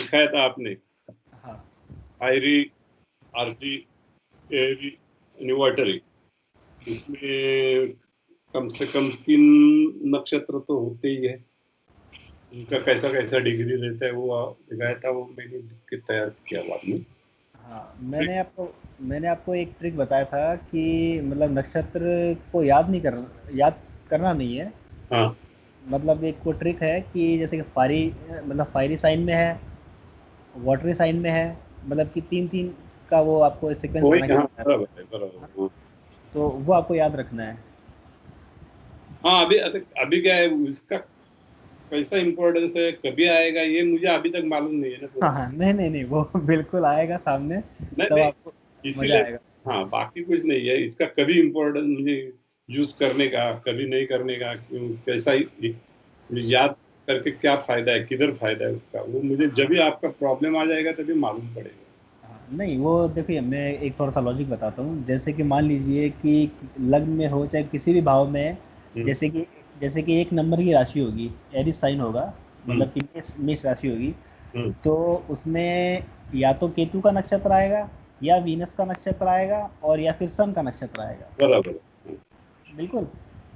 दिखाया था आपने, हाँ फायरी, आर्थी, एयरी आणि वाटरी, इसमें कम से कम 3 नक्षत्र तो होते ही है। उनका कैसा कैसा डिग्री रहता है वो दिखाया था, वो मैंने लिख के तैयार किया बाद में। हाँ, मैंने आपको एक ट्रिक बताया था कि मतलब नक्षत्र को याद करना नहीं है। हाँ मतलब एक वो ट्रिक है कि जैसे कि फायरी साइन में है, वाटरी साइन में है, मतलब कि 3-3 का वो आपको सीक्वेंस वही, बना के हाँ बताया बराबर है, था। बराबर, हाँ। तो वो आपको याद रखना है। हाँ, अभी अभी क्या है, इसका कैसा इम्पोर्टेंस है, कभी आएगा, ये मुझे अभी तक मालूम नहीं है ना पूरा। हाँ हाँ, नहीं नहीं नहीं, वो बिल्कुल आएगा सामने, नहीं तब नहीं, आपको मजा इसीलिए। आएगा। हाँ, बाकी कुछ नहीं है इसका, कभी इम्पोर्टेंस मुझे यूज करने का, कभी नहीं करने का, क्यों, कैसा याद करके क्या फायदा है, किधर फायदा है उसका, वो मुझे जब भी आपका प्रॉब्लम आ जाएगा तभी मालूम पड़ेगा। हाँ, नहीं वो देखिए, मैं एक थोड़ा सा लॉजिक बताता हूँ। जैसे कि मान लीजिए कि लग्न में हो चाहे किसी भी भाव में, हम्म, जैसे कि एक नंबर की राशि होगी, एरिस साइन होगा, हम्म, मतलब कि मेष राशि होगी, हम्म, तो उसमें या तो केतु का नक्षत्र आएगा, या वीनस का नक्षत्र आएगा, और या फिर सन का नक्षत्र आएगा। बराबर है। बिल्कुल।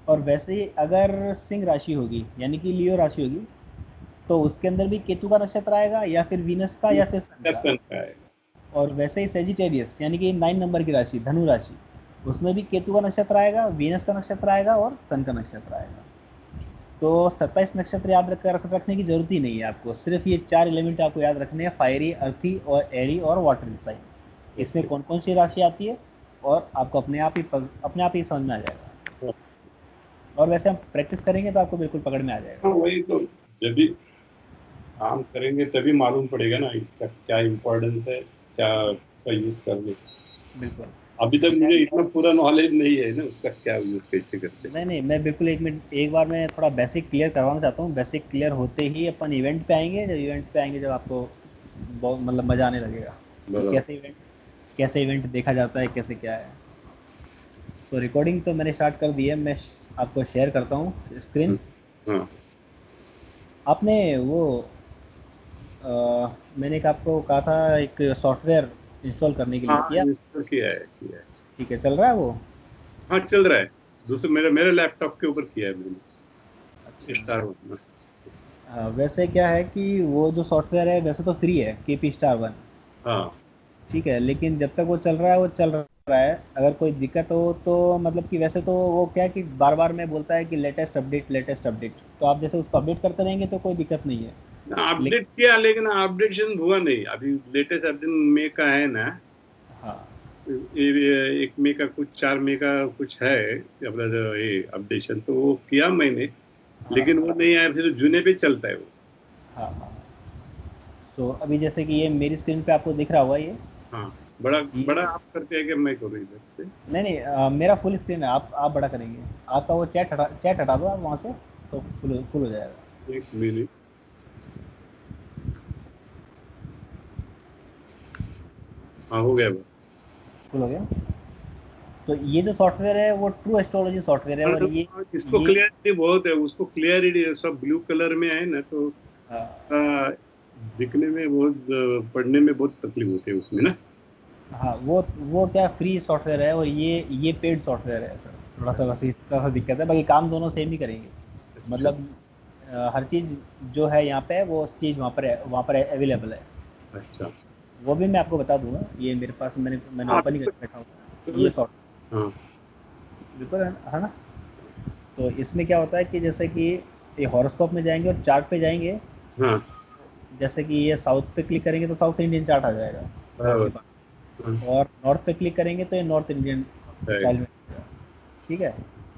और वैसे ही अगर सिंह राशि होगी, यानी कि लियो राशि होगी, तो उसके अंदर भी केतु का नक्षत्र आएगा, या फिर वीनस का, या फिर सन का। सन का आएगा। और वैसे ही सेजिटेरियस यानी कि 9 नंबर की राशि, धनु राशि, उसमें भी केतु का नक्षत्र आएगा, वीनस का नक्षत्र आएगा, और सन का नक्षत्र आएगा। तो 27 नक्षत्र याद रखने की जरूरत ही नहीं है आपको, सिर्फ ये 4 एलिमेंट आपको याद रखने हैं, फायरी, अर्थी और एरी और वाटर साइन। इसमें ओके। कौन कौन सी राशि आती है, और आपको अपने आप ही समझ में आ जाएगा। और वैसे हम प्रैक्टिस करेंगे तो आपको बिल्कुल पकड़ में आ जाएगा। हाँ, वही तो, जब भी काम करेंगे तभी मालूम पड़ेगा ना इसका क्या इम्पोर्टेंस है, क्या सा यूज करने का। बिल्कुल। अभी तक मैं मुझे इतना पूरा नॉलेज नहीं है ना उसका, क्या यूज कैसे करते हैं। नहीं नहीं, मैं बिल्कुल एक बार मैं थोड़ा बेसिक क्लियर करवाना चाहता हूँ। बेसिक क्लियर होते ही अपन इवेंट पे आएंगे, जब आपको बहुत मतलब मज़ा आने लगेगा कि बराबर। कैसे इवेंट देखा जाता है, कैसे क्या है। तो रिकॉर्डिंग तो मैंने स्टार्ट कर दी है, मैं आपको शेयर करता हूँ स्क्रीन। हाँ आपने वो मैंने आपको कहा था एक सॉफ्टवेयर इंस्टॉल करने के लिए, हाँ, किया? इंस्टॉल किया है, किया है। ठीक है, चल रहा है वो? हाँ, चल रहा है। दूसरे मेरे मेरे लैपटॉप के ऊपर किया है मैंने, अच्छा। Star one. वैसे क्या है कि वो जो सॉफ्टवेयर है वैसे तो फ्री है, KP Star 1। हाँ ठीक है, लेकिन जब तक वो चल रहा है वो चल रहा है। अगर कोई दिक्कत हो तो मतलब कि वैसे तो वो क्या है कि बार बार में बोलता है कि लेटेस्ट अपडेट, तो आप जैसे उसको अपडेट करते रहेंगे तो कोई दिक्कत नहीं है। अपडेट लेकिन किया, लेकिन अपडेशन हुआ नहीं अभी। लेटेस्ट अपडेट मे का है ना, हाँ एक मे का कुछ, 4 मे का कुछ है अपना जो ये अपडेशन, तो वो किया मैंने, हाँ लेकिन वो नहीं आया, फिर जूने पे चलता है वो। हाँ हाँ। तो अभी जैसे कि ये मेरी स्क्रीन पे आपको दिख रहा होगा हाँ, बड़ा बड़ा ये आप करते हैं कि मैं करूँ इधर से? नहीं नहीं, मेरा फुल स्क्रीन है, आप बड़ा करेंगे। आपका वो चैट हटा दो आप वहाँ से, तो फुल हो जाएगा। एक मिनट। हाँ, हो गया वो। फुल हो गया। तो ये जो सॉफ्टवेयर है वो ट्रू एस्ट्रोलॉजी सॉफ्टवेयर है, और इसको ये क्लियरिटी बहुत है, उसको क्लियरिटी सब ब्लू कलर में है ना, तो आ, दिखने में बहुत, पढ़ने में बहुत तकलीफ होती है उसमें ना। हाँ, वो क्या फ्री सॉफ्टवेयर है, और ये पेड सॉफ्टवेयर है सर। थोड़ा सा दिक्कत है, बाकी काम दोनों सेम ही करेंगे। अच्छा। मतलब हर चीज़ जो है यहाँ पे, वो चीज़ वहाँ पर अवेलेबल है। अच्छा। वो भी मैं आपको बता दूंगा, ये मेरे पास मैंने हाँ, ओपन ही तो, करके बैठा हूँ तो, ये सॉफ्ट। हाँ बिल्कुल है ना? तो इसमें क्या होता है कि जैसे कि ये हॉरोस्कोप में जाएंगे और चार्ट पे जाएंगे। हाँ, जैसे कि ये साउथ पे क्लिक करेंगे तो साउथ इंडियन चार्ट आ जाएगा आपके बराबर। हाँ, पास, और नॉर्थ पे क्लिक करेंगे तो ये नॉर्थ इंडियन है। स्टाइल में आएगा। ठीक है।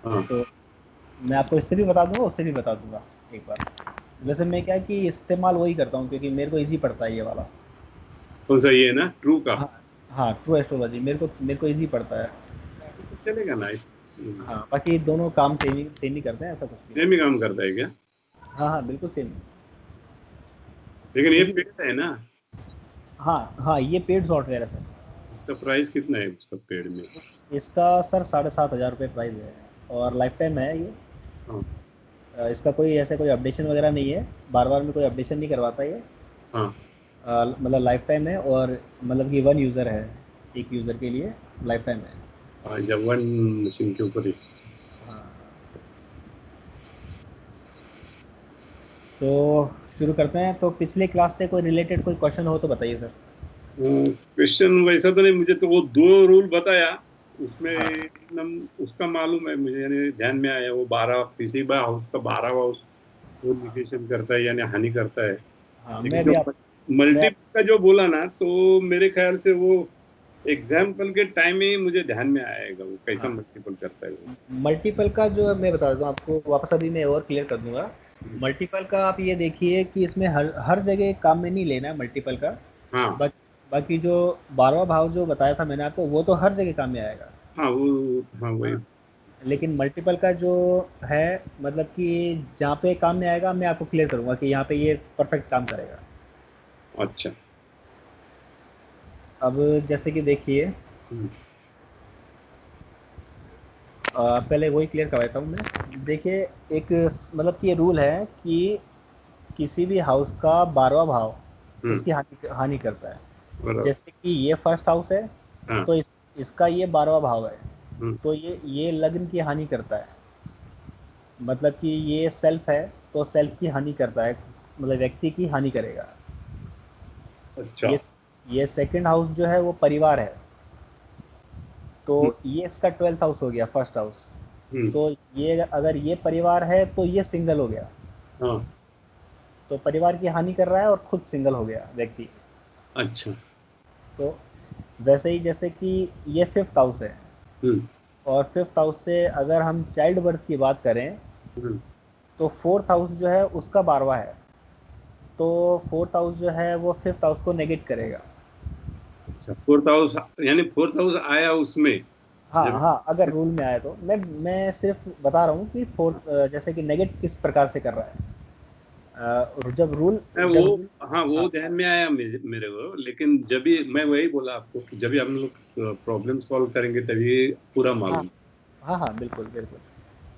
हाँ, तो मैं आपको इससे भी बता दूंगा, उससे भी बता दूंगा एक बार। वैसे मैं क्या है कि इस्तेमाल वही करता हूँ, क्योंकि मेरे को इजी पड़ता है ये वाला। कौन सा, ये ना ट्रू का? हाँ हाँ, ट्रू एस्ट्रोलॉजी मेरे को इजी पड़ता है। तो चलेगा ना हाँ, बाकी दोनों काम सेम ही करते हैं, ऐसा कुछ नहीं सेम ही काम करता है क्या? है। हाँ हाँ, बिल्कुल सेम। लेकिन ये क्योंकि पेड है ना? हाँ हाँ, ये पेड सॉफ्टवेयर है सर। इसका प्राइस कितना है उसका पेड में? इसका सर 7,500 रुपये प्राइस है, और लाइफ टाइम है ये। हाँ इसका कोई ऐसे कोई अपडेशन वगैरह नहीं है, बार बार में कोई अपडेशन नहीं करवाता ये। हाँ मतलब लाइफ टाइम है, और मतलब कि 1 यूज़र है, एक यूज़र के लिए लाइफ टाइम है। जब वन मशीन के ऊपर ही। हाँ, तो शुरू करते हैं। तो पिछले क्लास से कोई रिलेटेड कोई क्वेश्चन हो तो बताइए सर। क्वेश्चन वैसा तो नहीं, मुझे तो वो 2 रूल बताया उसमें हाँ उसका मालूम है मुझे, यानी ध्यान में आया। वो 12 किसी भी हाउस का 12वां हाउस वो निगेशन करता है यानी हानि करता है। हाँ, लेकिन मैं जो भी आप मैं मल्टीपल का जो बोला ना, तो मेरे ख्याल से वो एग्जाम्पल के टाइम में ही मुझे ध्यान में आएगा वो कैसा हाँ, मल्टीपल करता है वो। मल्टीपल का जो मैं बता देता हूँ आपको वापस, अभी मैं और क्लियर कर दूंगा। मल्टीपल का आप ये देखिए कि इसमें हर हर जगह काम में नहीं लेना है मल्टीपल का। हाँ बाकी जो 12वां भाव जो बताया था मैंने आपको, वो तो हर जगह काम में आएगा। हाँ वो, हाँ वही। हाँ, लेकिन मल्टीपल का जो है, मतलब कि जहाँ पे काम में आएगा मैं आपको क्लियर करूंगा कि यहाँ पे ये परफेक्ट काम करेगा। अच्छा। अब जैसे कि देखिए, हम्म, पहले वही क्लियर करवाता हूँ मैं। देखिए, एक मतलब कि ये रूल है कि किसी भी हाउस का 12वां भाव हम्म, उसकी हानि हानि करता है। बराबर। जैसे कि ये फर्स्ट हाउस है, हाँ। तो इसका ये 12वां भाव है, हम्म, तो ये लग्न की हानि करता है। मतलब कि ये सेल्फ है, तो सेल्फ की हानि करता है, मतलब व्यक्ति की हानि करेगा। अच्छा। ये ये सेकंड हाउस जो है वो परिवार है, तो हम्म, ये इसका 12th हाउस हो गया, फर्स्ट हाउस। हम्म, तो ये अगर ये परिवार है तो ये सिंगल हो गया, हाँ। तो परिवार की हानि कर रहा है और खुद सिंगल हो गया व्यक्ति। अच्छा। तो वैसे ही जैसे कि ये फिफ्थ हाउस है, हम्म, और फिफ्थ हाउस से अगर हम चाइल्ड बर्थ की बात करें, हम्म, तो फोर्थ हाउस जो है उसका 12वां है, तो फोर्थ हाउस जो है वो फिफ्थ हाउस को नेगेट करेगा। अच्छा। फोर्थ हाउस यानी फोर्थ हाउस आया उसमें हाँ जब। हाँ, अगर रूल में आए तो मैं सिर्फ बता रहा हूँ कि फोर्थ जैसे कि नेगेट किस प्रकार से कर रहा है। जब रूल है वो, जब रूल हाँ वो हाँ ध्यान में आया मेरे को, लेकिन जब भी मैं वही बोला आपको कि जब भी हम लोग प्रॉब्लम सॉल्व करेंगे तभी पूरा हाँ मालूम। हाँ हाँ, बिल्कुल बिल्कुल।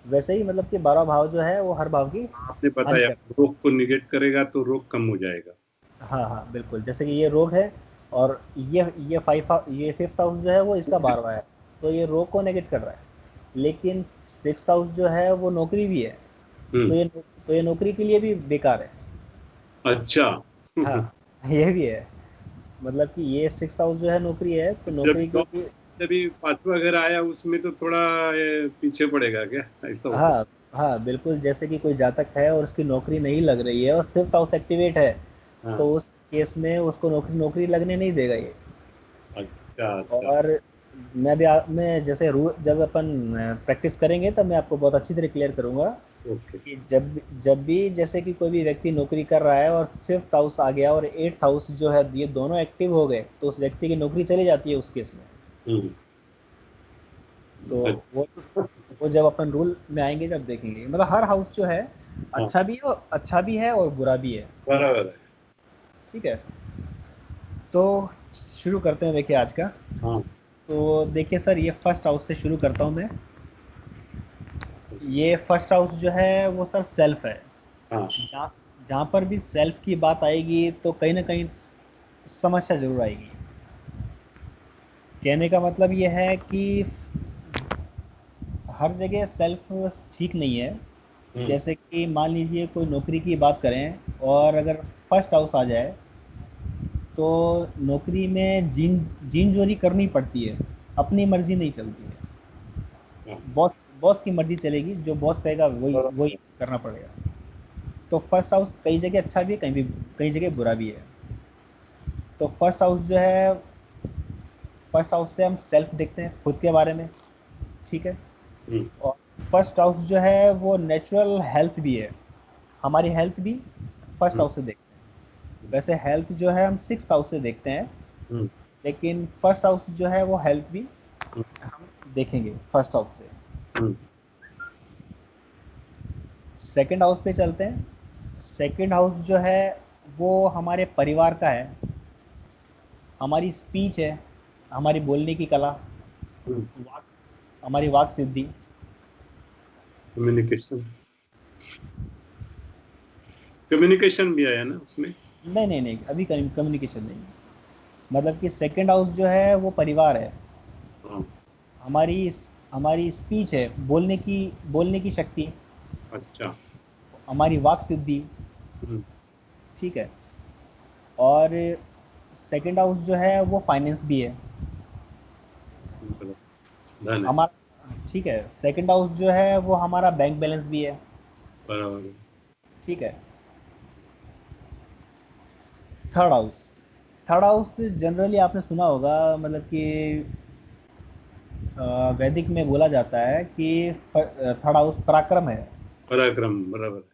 वैसे ही मतलब कि 12 भाव जो है वो हर भाव की आपने हानि बताया कर। रोग को निगेट करेगा तो रोग कम हो जाएगा। हाँ हाँ, बिल्कुल। जैसे कि ये रोग है, और ये फिफ्थ हाउस जो है वो इसका 12वां है, तो ये रोग को नेगेट कर रहा है। लेकिन सिक्स हाउस जो है वो नौकरी भी है, हम्म। तो ये नौकरी के लिए भी बेकार है। अच्छा। हाँ, ये भी है। मतलब कि ये सिक्स हाउस जो है नौकरी है, तो जब नौकरी के जॉब लिए। जब भी 5वां घर आया उसमें तो थोड़ा पीछे पड़ेगा क्या, ऐसा होता हाँ हाँ, बिल्कुल। जैसे कि कोई जातक है और उसकी नौकरी नहीं लग रही है और फिफ्थ हाउस एक्टिवेट है, है? तो हाँ। उस केस में उसको नौकरी नौकरी लगने नहीं देगा ये। अच्छा अच्छा। और मैं जैसे रू जब अपन प्रैक्टिस करेंगे तब मैं आपको बहुत अच्छी तरह क्लियर करूंगा ओके। कि जब भी जैसे कि कोई भी व्यक्ति नौकरी कर रहा है और फिफ्थ हाउस आ गया और एट्थ हाउस जो है, ये दोनों एक्टिव हो गए, तो उस व्यक्ति की नौकरी चली जाती है उस केस में। हम्म। तो वो अच्छा। वो जब अपन रूल में आएंगे जब देखेंगे, मतलब हर हाउस जो है हाँ अच्छा भी है और बुरा भी है। बराबर है। ठीक है, तो शुरू करते हैं देखिए आज का। हाँ तो देखिए सर, ये फर्स्ट हाउस से शुरू करता हूँ मैं। ये फर्स्ट हाउस जो है वो सर सेल्फ है। हाँ। जहाँ जहाँ पर भी सेल्फ की बात आएगी तो कहीं ना कहीं समस्या जरूर आएगी। कहने का मतलब ये है कि हर जगह सेल्फ ठीक नहीं है। हम्म, जैसे कि मान लीजिए कोई नौकरी की बात करें, और अगर फर्स्ट हाउस आ जाए, तो नौकरी में जीन जोरी करनी पड़ती है, अपनी मर्जी नहीं चलती है। हाँ बॉस बॉस की मर्जी चलेगी, जो बॉस कहेगा वही बराबर वही है। करना पड़ेगा। तो फर्स्ट हाउस कई जगह अच्छा भी है, कई जगह बुरा भी है। तो फर्स्ट हाउस से हम सेल्फ देखते हैं, खुद के बारे में। ठीक है। हम्म, और फर्स्ट हाउस जो है वो नेचुरल हेल्थ भी है, हमारी हेल्थ भी फर्स्ट हम्म, हाउस से देखते हैं। वैसे हेल्थ जो है हम सिक्स हाउस से देखते हैं, हम्म, लेकिन फर्स्ट हाउस जो है वो हेल्थ भी हम्म, हम देखेंगे फर्स्ट हाउस से। हम्म, सेकंड हाउस पे चलते हैं। सेकंड हाउस जो है वो हमारे परिवार का है, हमारी स्पीच है, हमारी बोलने की कला, हम्म। वाक हमारी वाक सिद्धि। कम्युनिकेशन कम्युनिकेशन भी आया ना उसमें। नहीं नहीं नहीं, अभी कम्युनिकेशन नहीं। मतलब कि सेकंड हाउस जो है वो परिवार है, हाँ, हमारी हमारी स्पीच है, बोलने की शक्ति, अच्छा। हमारी वाक सिद्धि। हम्म, ठीक है। और सेकंड हाउस जो है वो फाइनेंस भी है बराबर, धन है। हमारा। ठीक है, सेकंड हाउस जो है वो हमारा बैंक बैलेंस भी है। बराबर। ठीक है। Third house, third house generally आपने सुना होगा, मतलब कि वैदिक में बोला जाता है कि थर्ड हाउस पराक्रम है। पराक्रम, बराबर है।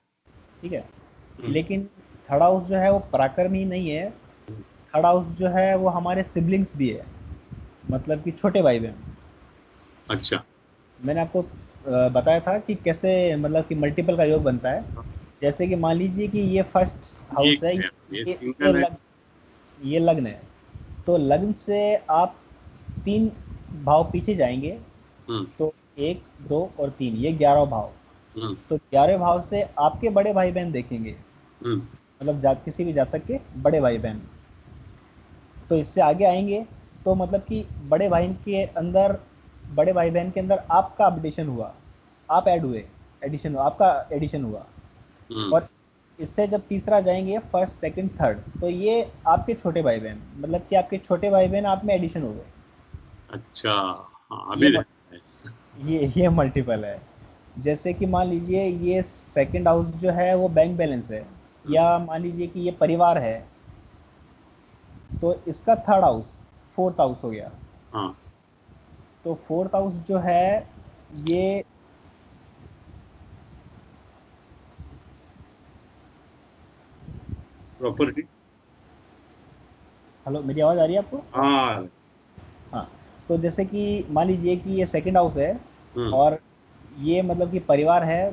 ठीक है। हम्म, लेकिन थर्ड हाउस जो है वो पराक्रम ही नहीं है, हम्म, थर्ड हाउस जो है वो हमारे सिबलिंग्स भी है, मतलब कि छोटे भाई बहन। अच्छा। मैंने आपको बताया था कि कैसे मतलब कि मल्टीपल का योग बनता है। जैसे कि मान लीजिए कि ये फर्स्ट ये हाउस है, क्या है? ये ये सिंगल है। लग्न, ये लग्न है। तो लग्न से आप 3 भाव पीछे जाएंगे, हम्म, तो 1 2 और 3, ये 11 भाव। हम्म, तो 11 भाव से आपके बड़े भाई बहन देखेंगे, हम्म, मतलब किसी भी जातक के बड़े भाई बहन। तो इससे आगे आएंगे तो मतलब कि बड़े भाई बहन के अंदर आपका अपडेशन हुआ, आप ऐड हुए, एडिशन हुआ, आपका एडिशन हुआ। हम्म, और इससे जब तीसरा जाएंगे, फर्स्ट सेकंड थर्ड, तो ये आपके छोटे भाई बहन, मतलब कि आपके छोटे भाई बहन आप में एडिशन हो गए। अच्छा। हाँ, ये अभी मल- रहता है। ये मल्टीपल है। जैसे कि मान लीजिए ये सेकंड हाउस जो है वो बैंक बैलेंस है, हम्म, या मान लीजिए कि ये परिवार है, तो इसका थर्ड हाउस फोर्थ हाउस हो गया। हाँ, तो फोर्थ हाउस जो है ये, प्रॉपर्टी। हेलो मेरी आवाज़ आ रही है आपको? हाँ। हाँ। तो जैसे कि मान लीजिए कि ये सेकंड हाउस है, हम्म, और ये मतलब कि परिवार है,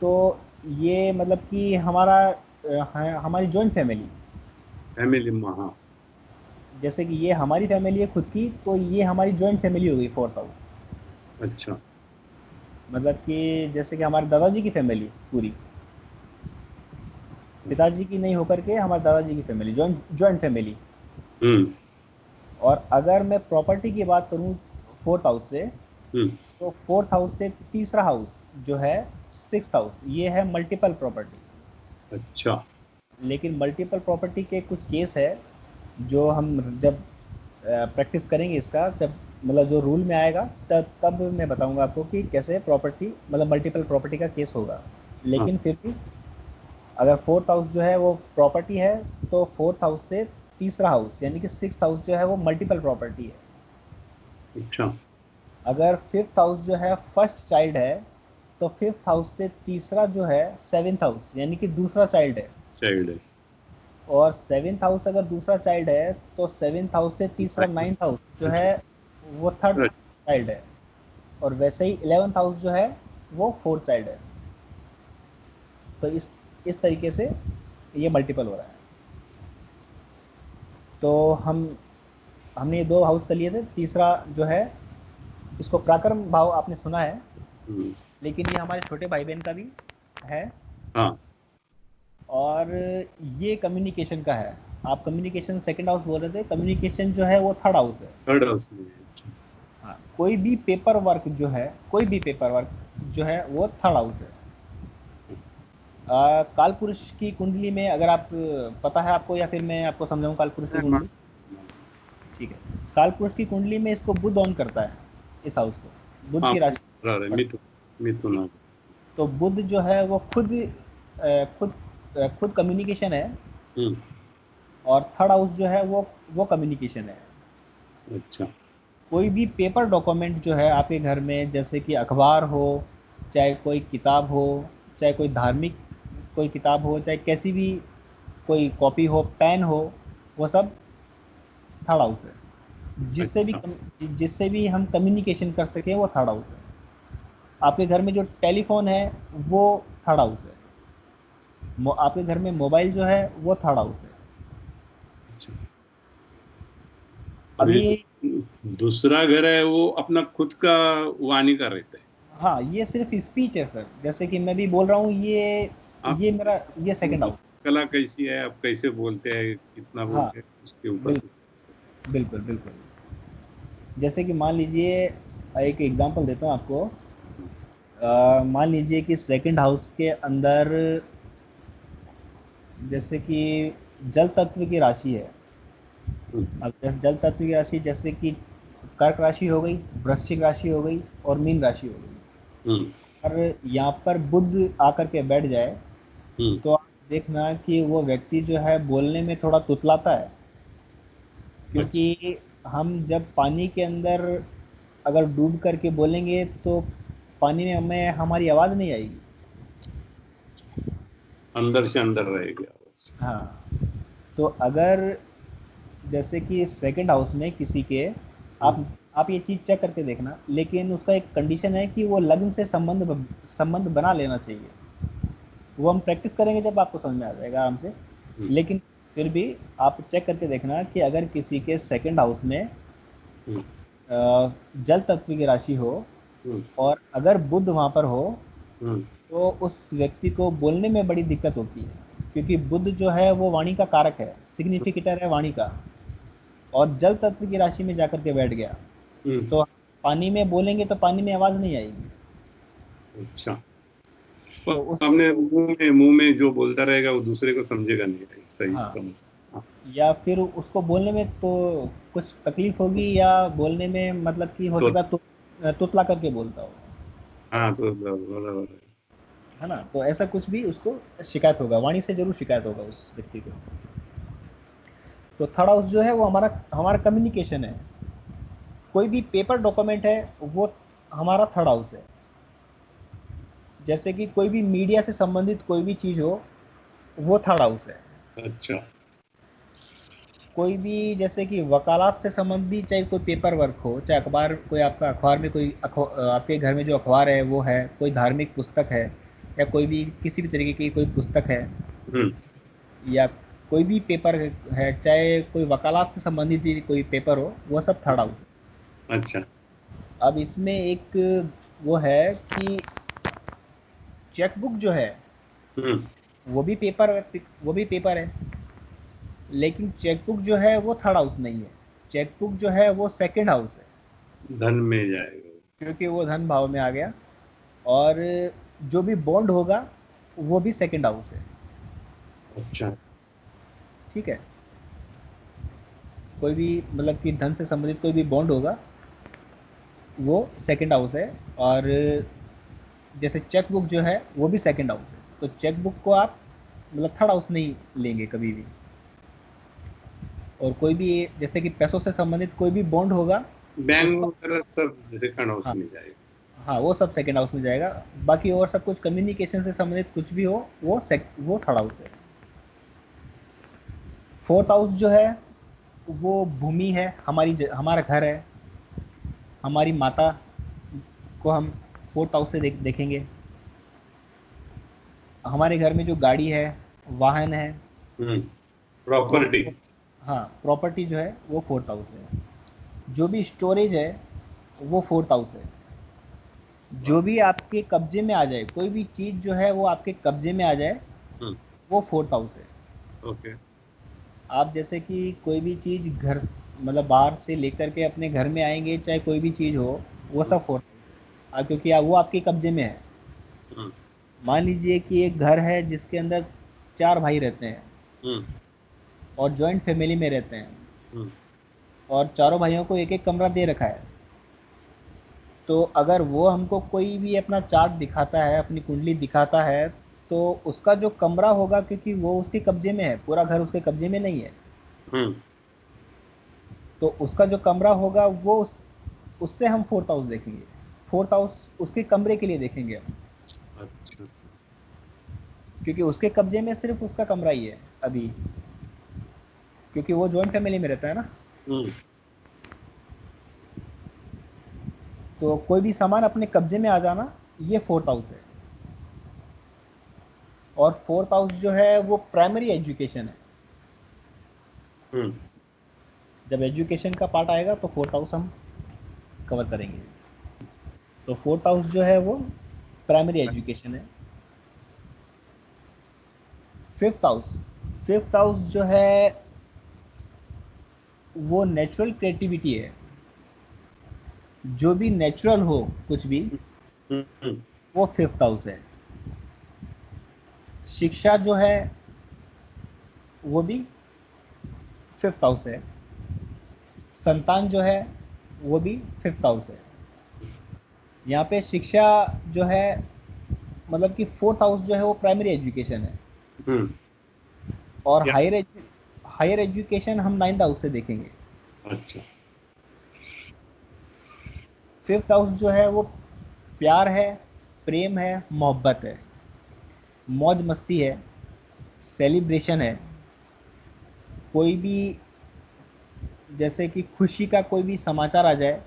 तो ये मतलब कि हमारी जॉइंट फैमिली, फैमिली में, हाँ। जैसे कि ये हमारी फैमिली है खुद की, तो ये हमारी जॉइंट फैमिली हो गई फोर्थ हाउस। अच्छा। मतलब कि जैसे कि हमारे दादाजी की फैमिली पूरी, पिताजी की नहीं होकर के हमारे दादाजी की फैमिली, जॉइंट जॉइंट फैमिली। हम्म, और अगर मैं प्रॉपर्टी की बात करूं फोर्थ हाउस से, हम्म, तो फोर्थ हाउस से तीसरा हाउस जो है सिक्स्थ हाउस, ये है मल्टीपल प्रॉपर्टी। अच्छा। लेकिन मल्टीपल प्रॉपर्टी के कुछ केस है, जो हम जब प्रैक्टिस करेंगे इसका, जब मतलब जो रूल में आएगा, तब मैं बताऊंगा आपको कि कैसे प्रॉपर्टी मतलब मल्टीपल प्रॉपर्टी का केस होगा। हाँ, लेकिन फिर भी अगर फोर्थ हाउस जो है वो प्रॉपर्टी है, तो फोर्थ हाउस से तीसरा हाउस यानी कि सिक्स्थ हाउस जो है वो मल्टीपल प्रॉपर्टी है। अच्छा। अगर फिफ्थ हाउस जो है फर्स्ट चाइल्ड है, तो फिफ्थ हाउस से तीसरा जो है सेवेंथ हाउस यानी कि दूसरा चाइल्ड है। चाइल्ड है। और सेवेंथ हाउस अगर दूसरा चाइल्ड है, तो सेवेंथ हाउस से तीसरा नाइन्थ हाउस जो है अच्छा। वो थर्ड चाइल्ड है। और वैसे ही 11th हाउस जो है वो फोर्थ चाइल्ड है। तो इस तरीके से ये मल्टीपल हो रहा है। तो हमने ये 2 हाउस कर लिए थे, तीसरा जो है इसको पराक्रम भाव आपने सुना है, हम्म, लेकिन ये हमारे छोटे भाई बहन का भी है। हाँ, और ये कम्युनिकेशन का है। आप कम्युनिकेशन सेकंड हाउस बोल रहे थे, कम्युनिकेशन जो है वो थर्ड हाउस है। थर्ड हाउस में है। अच्छा। हाँ, कोई भी पेपर वर्क जो है वो थर्ड हाउस है। काल पुरुष की कुंडली में अगर आप पता है आपको, या फिर मैं आपको समझाऊं काल पुरुष की है, कुंडली? ठीक है। काल पुरुष की कुंडली में इसको बुध ऑन करता है, इस हाउस को, बुध हाँ, की राशि बराबर है, पड़ती मिथुन। मिथुन है। आ ठीक। तो बुध जो है वो खुद खुद कम्युनिकेशन है। गया। और थर्ड हाउस जो है वो कम्युनिकेशन है। अच्छा। कोई भी पेपर डॉक्यूमेंट जो है आपके घर में, जैसे कि अखबार हो, चाहे कोई किताब हो, चाहे कोई धार्मिक कोई किताब हो, चाहे कैसी भी कोई कॉपी हो, पेन हो, वो सब थर्ड हाउस है। अच्छा। जिससे भी हम कम्युनिकेशन कर सकें वो थर्ड हाउस है। आपके अच्छा। घर में जो टेलीफोन है वो थर्ड हाउस है। आपके घर में मोबाइल जो है वो थर्ड हाउस है। अच्छा। और ये अभी दूसरा घर है वो अपना खुद का वाणी का रहता है। हाँ, ये सिर्फ स्पीच है सर, जैसे कि मैं भी बोल रहा हूँ, आप ये मेरा ये सेकंड हाउस। कला कैसी है, आप कैसे बोलते हैं, कितना हाँ, बोलते हैं, उसके ऊपर से। बिल्कुल बिल्कुल बिल्कुल। जैसे कि मान लीजिए, एक एग्जांपल देता हूँ आपको। मान लीजिए कि सेकंड हाउस के अंदर जैसे कि जल तत्व की राशि है। हम्म, अब जल तत्व की राशि जैसे कि कर्क राशि हो गई, वृश्चिक राशि हो गई और मीन राशि हो गई। हम्म, और यहाँ पर बुध आकर के बैठ जाए हम्म, तो आप देखना कि वो व्यक्ति जो है बोलने में थोड़ा तुतलाता है, अच्छा, क्योंकि हम जब पानी के अंदर अगर डूब करके बोलेंगे तो पानी में हमें हमारी आवाज़ नहीं आएगी। अंदर से अंदर रहेगी आवाज। हाँ, तो अगर जैसे कि सेकंड हाउस में किसी के, हम्म, आप ये चीज़ चेक करके देखना, लेकिन उसका एक कंडीशन है कि वो लग्न से संबंध बना लेना चाहिए। वो हम प्रैक्टिस करेंगे जब आपको समझ में आ जाएगा आराम से। हम्म, लेकिन फिर भी आप चेक करके देखना कि अगर किसी के सेकंड हाउस में हम्म, जल तत्व की राशि हो हम्म, और अगर बुध वहाँ पर हो हम्म, तो उस व्यक्ति को बोलने में बड़ी दिक्कत होती है, क्योंकि बुध जो है वो वाणी का कारक है, सिग्निफिकेटर है वाणी का। और जल तत्व की राशि में जाकर के बैठ गया हम्म, तो पानी में बोलेंगे तो पानी में आवाज़ नहीं आएगी। अच्छा। तो उस, अपने मुंह में जो बोलता रहेगा वो दूसरे को समझेगा नहीं, सही हाँ, समझ। हाँ, या फिर उसको बोलने में तो कुछ तकलीफ होगी, या बोलने में मतलब कि हो तो सकता तो तुतला करके बोलता हो, हाँ, तो बराबर है। है ना। तो ऐसा कुछ भी उसको शिकायत होगा, वाणी से जरूर शिकायत होगा उस व्यक्ति को। तो थर्ड हाउस जो है वो हमारा हमारा कम्युनिकेशन है। कोई भी पेपर डॉक्यूमेंट है वो हमारा थर्ड हाउस है। जैसे कि कोई भी मीडिया से संबंधित कोई भी चीज़ हो वो थर्ड हाउस है। अच्छा। कोई भी जैसे कि वकालत से संबंधित चाहे कोई पेपर वर्क हो, चाहे अखबार, कोई आपका अखबार में कोई आपके घर में जो अखबार है वो है, कोई धार्मिक पुस्तक है, या कोई भी किसी भी तरीके की कोई पुस्तक है, हम्म, या कोई भी पेपर है, चाहे कोई वकालत से संबंधित भी कोई पेपर हो, वो सब थर्ड हाउस है। अच्छा। अब इसमें एक वो है कि चेकबुक जो है हम्म, वो भी पेपर है, लेकिन चेकबुक जो है वो थर्ड हाउस नहीं है। चेकबुक जो है वो सेकंड हाउस है, धन में जाएगा। क्योंकि वो धन भाव में आ गया। और जो भी बॉन्ड होगा वो भी सेकंड हाउस है। अच्छा। ठीक है, कोई भी मतलब कि धन से संबंधित कोई भी बॉन्ड होगा वो सेकंड हाउस है। और जैसे चेक बुक जो है वो भी सेकंड हाउस है, तो चेक बुक को आप मतलब थर्ड हाउस नहीं लेंगे कभी भी। और कोई भी जैसे कि पैसों से संबंधित कोई भी बॉन्ड होगा बैंक उसका, वगैरह सब सेकंड हाउस हाँ, में जाएगा। हाँ, वो सब सेकंड हाउस में जाएगा। बाकी और सब कुछ कम्युनिकेशन से संबंधित कुछ भी हो वो थर्ड हाउस है। फोर्थ हाउस जो है वो भूमि है, हमारा घर है, हमारी माता को हम फोर्थ हाउस से देखेंगे। हमारे घर में जो गाड़ी है, वाहन है, हम्म, वो, प्रॉपर्टी। हाँ, प्रॉपर्टी जो है वो फोर्थ हाउस है। जो भी स्टोरेज है वो फोर्थ हाउस है। जो भी आपके कब्जे में आ जाए, कोई भी चीज़ जो है वो आपके कब्जे में आ जाए हम्म, वो फोर्थ हाउस है। ओके। आप जैसे कि कोई भी चीज़ घर मतलब बाहर से लेकर के अपने घर में आएंगे, चाहे कोई भी चीज़ हो, वो हम्म, सब फोर्थ हाउस है। क्योंकि वो आपके कब्जे में है। हम्म, मान लीजिए कि एक घर है जिसके अंदर 4 भाई रहते हैं हम्म, और जॉइंट फैमिली में रहते हैं, हम्म, और चारों भाइयों को एक एक कमरा दे रखा है। तो अगर वो हमको कोई भी अपना चार्ट दिखाता है, अपनी कुंडली दिखाता है, तो उसका जो कमरा होगा, क्योंकि वो उसके कब्जे में है, पूरा घर उसके कब्जे में नहीं है, हम्म, तो उसका जो कमरा होगा वो उससे हम फोर्थ हाउस देखेंगे। फोर्थ हाउस उसके कमरे के लिए देखेंगे हम, अच्छा। क्योंकि उसके कब्जे में सिर्फ उसका कमरा ही है अभी, क्योंकि वो जॉइंट फैमिली में रहता है ना। हम्म, तो कोई भी सामान अपने कब्जे में आ जाना, ये फोर्थ हाउस है। और फोर्थ हाउस जो है वो प्राइमरी एजुकेशन है। हम्म, जब एजुकेशन का पार्ट आएगा तो फोर्थ हाउस हम कवर करेंगे। तो फोर्थ हाउस जो है वो प्राइमरी एजुकेशन है। फिफ्थ हाउस जो है वो नेचुरल क्रिएटिविटी है। जो भी नेचुरल हो कुछ भी, हम्म, वो फिफ्थ हाउस है। शिक्षा जो है वो भी फिफ्थ हाउस है। संतान जो है वो भी फिफ्थ हाउस है। यहाँ पे शिक्षा जो है मतलब कि फोर्थ हाउस जो है वो प्राइमरी एजुकेशन है। हम्म, और क्या? हायर एजुकेशन हम नाइन्थ हाउस से देखेंगे। अच्छा। फिफ्थ हाउस जो है वो प्यार है, प्रेम है, मोहब्बत है, मौज मस्ती है, सेलिब्रेशन है। कोई भी जैसे कि खुशी का कोई भी समाचार आ जाए,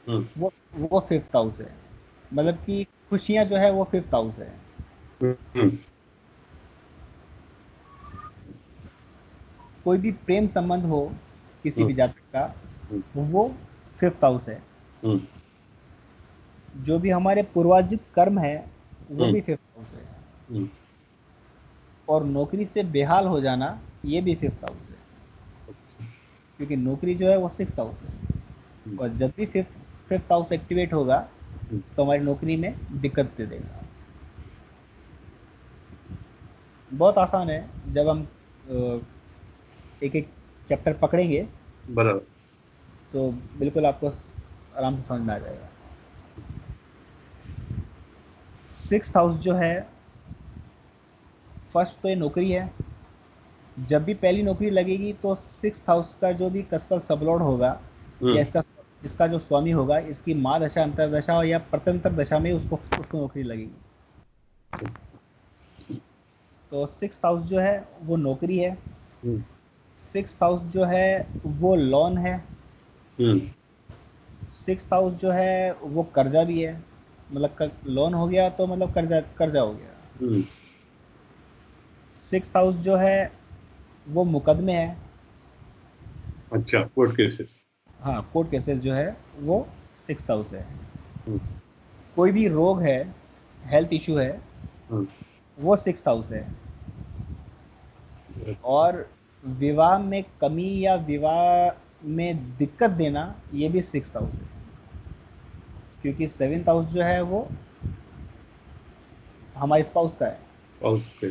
हम्म, वो फिफ्थ हाउस है। मतलब कि खुशियाँ जो है वो फिफ्थ हाउस है। हम्म, कोई भी प्रेम संबंध हो किसी हम्म, भी जाति का, हम्म, वो फिफ्थ हाउस है। हम्म, जो भी हमारे पूर्वार्जित कर्म है वो हम्म, भी फिफ्थ हाउस है। हम्म, और नौकरी से बेहाल हो जाना ये भी फिफ्थ हाउस है, क्योंकि नौकरी जो है वो सिक्स हाउस है। हम्म, और जब भी फिफ्थ फिफ्थ हाउस एक्टिवेट होगा हम्म, तो हमारी नौकरी में दिक्कत दे देगा। बहुत आसान है। जब हम एक एक चैप्टर पकड़ेंगे बराबर। तो बिल्कुल आपको आराम से समझ में आ जाएगा। सिक्स्थ हाउस जो है, फर्स्ट तो ये नौकरी है। जब भी पहली नौकरी लगेगी तो सिक्स्थ हाउस का जो भी कस्टल सबलॉर्ड होगा या हम्म, इसका जो स्वामी होगा, इसकी माँ दशा, अंतरदशा या प्रत्यंतर दशा में उसको उसको नौकरी लगेगी। तो सिक्स्थ हाउस जो है वो नौकरी है। हम्म, सिक्स्थ हाउस जो है वो लोन है। हम्म, सिक्स्थ हाउस जो है वो कर्जा भी है। मतलब लोन हो गया तो मतलब कर्जा कर्जा हो गया। हम्म, सिक्स्थ हाउस जो है वो मुकदमे है। अच्छा, कोर्ट केसेस। हाँ, कोर्ट केसेस जो है वो सिक्स्थ हाउस है। हम्म, कोई भी रोग है, हेल्थ इशू है, हम्म, वो सिक्स्थ हाउस है। अच्छा, और विवाह में कमी या विवाह में दिक्कत देना ये भी सिक्स्थ हाउस है, क्योंकि सेवेंथ हाउस जो है वो हमारे स्पाउस का है। उसके।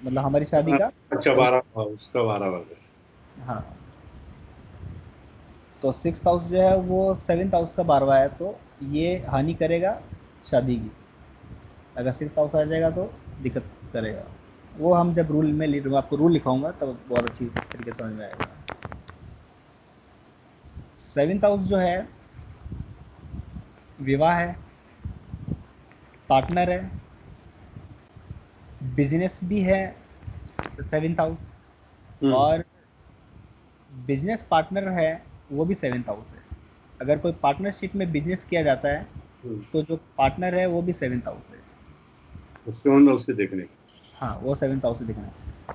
मतलब हमारी शादी का अच्छा, 12 उसका 12 बजे। हाँ। तो सिक्स्थ हाउस जो है वो सेवेंथ हाउस का 12वां है, तो ये हानि करेगा शादी की। अगर सिक्स्थ हाउस आ जाएगा तो दिक्कत करेगा। वो हम जब रूल में आपको रूल लिखाऊंगा तब बहुत अच्छी तरीके से समझ में आएगा। सेवेंथ हाउस जो है विवाह है, पार्टनर है, बिजनेस भी है सेवेंथ हाउस। हम्म, और बिजनेस पार्टनर है वो भी सेवेंथ हाउस है। अगर कोई पार्टनरशिप में बिजनेस किया जाता है हम्म, तो जो पार्टनर है वो भी सेवेंथ हाउस है। उससे उन उससे देखने की। हाँ, वो सेवेंथ हाउस से दिखना है।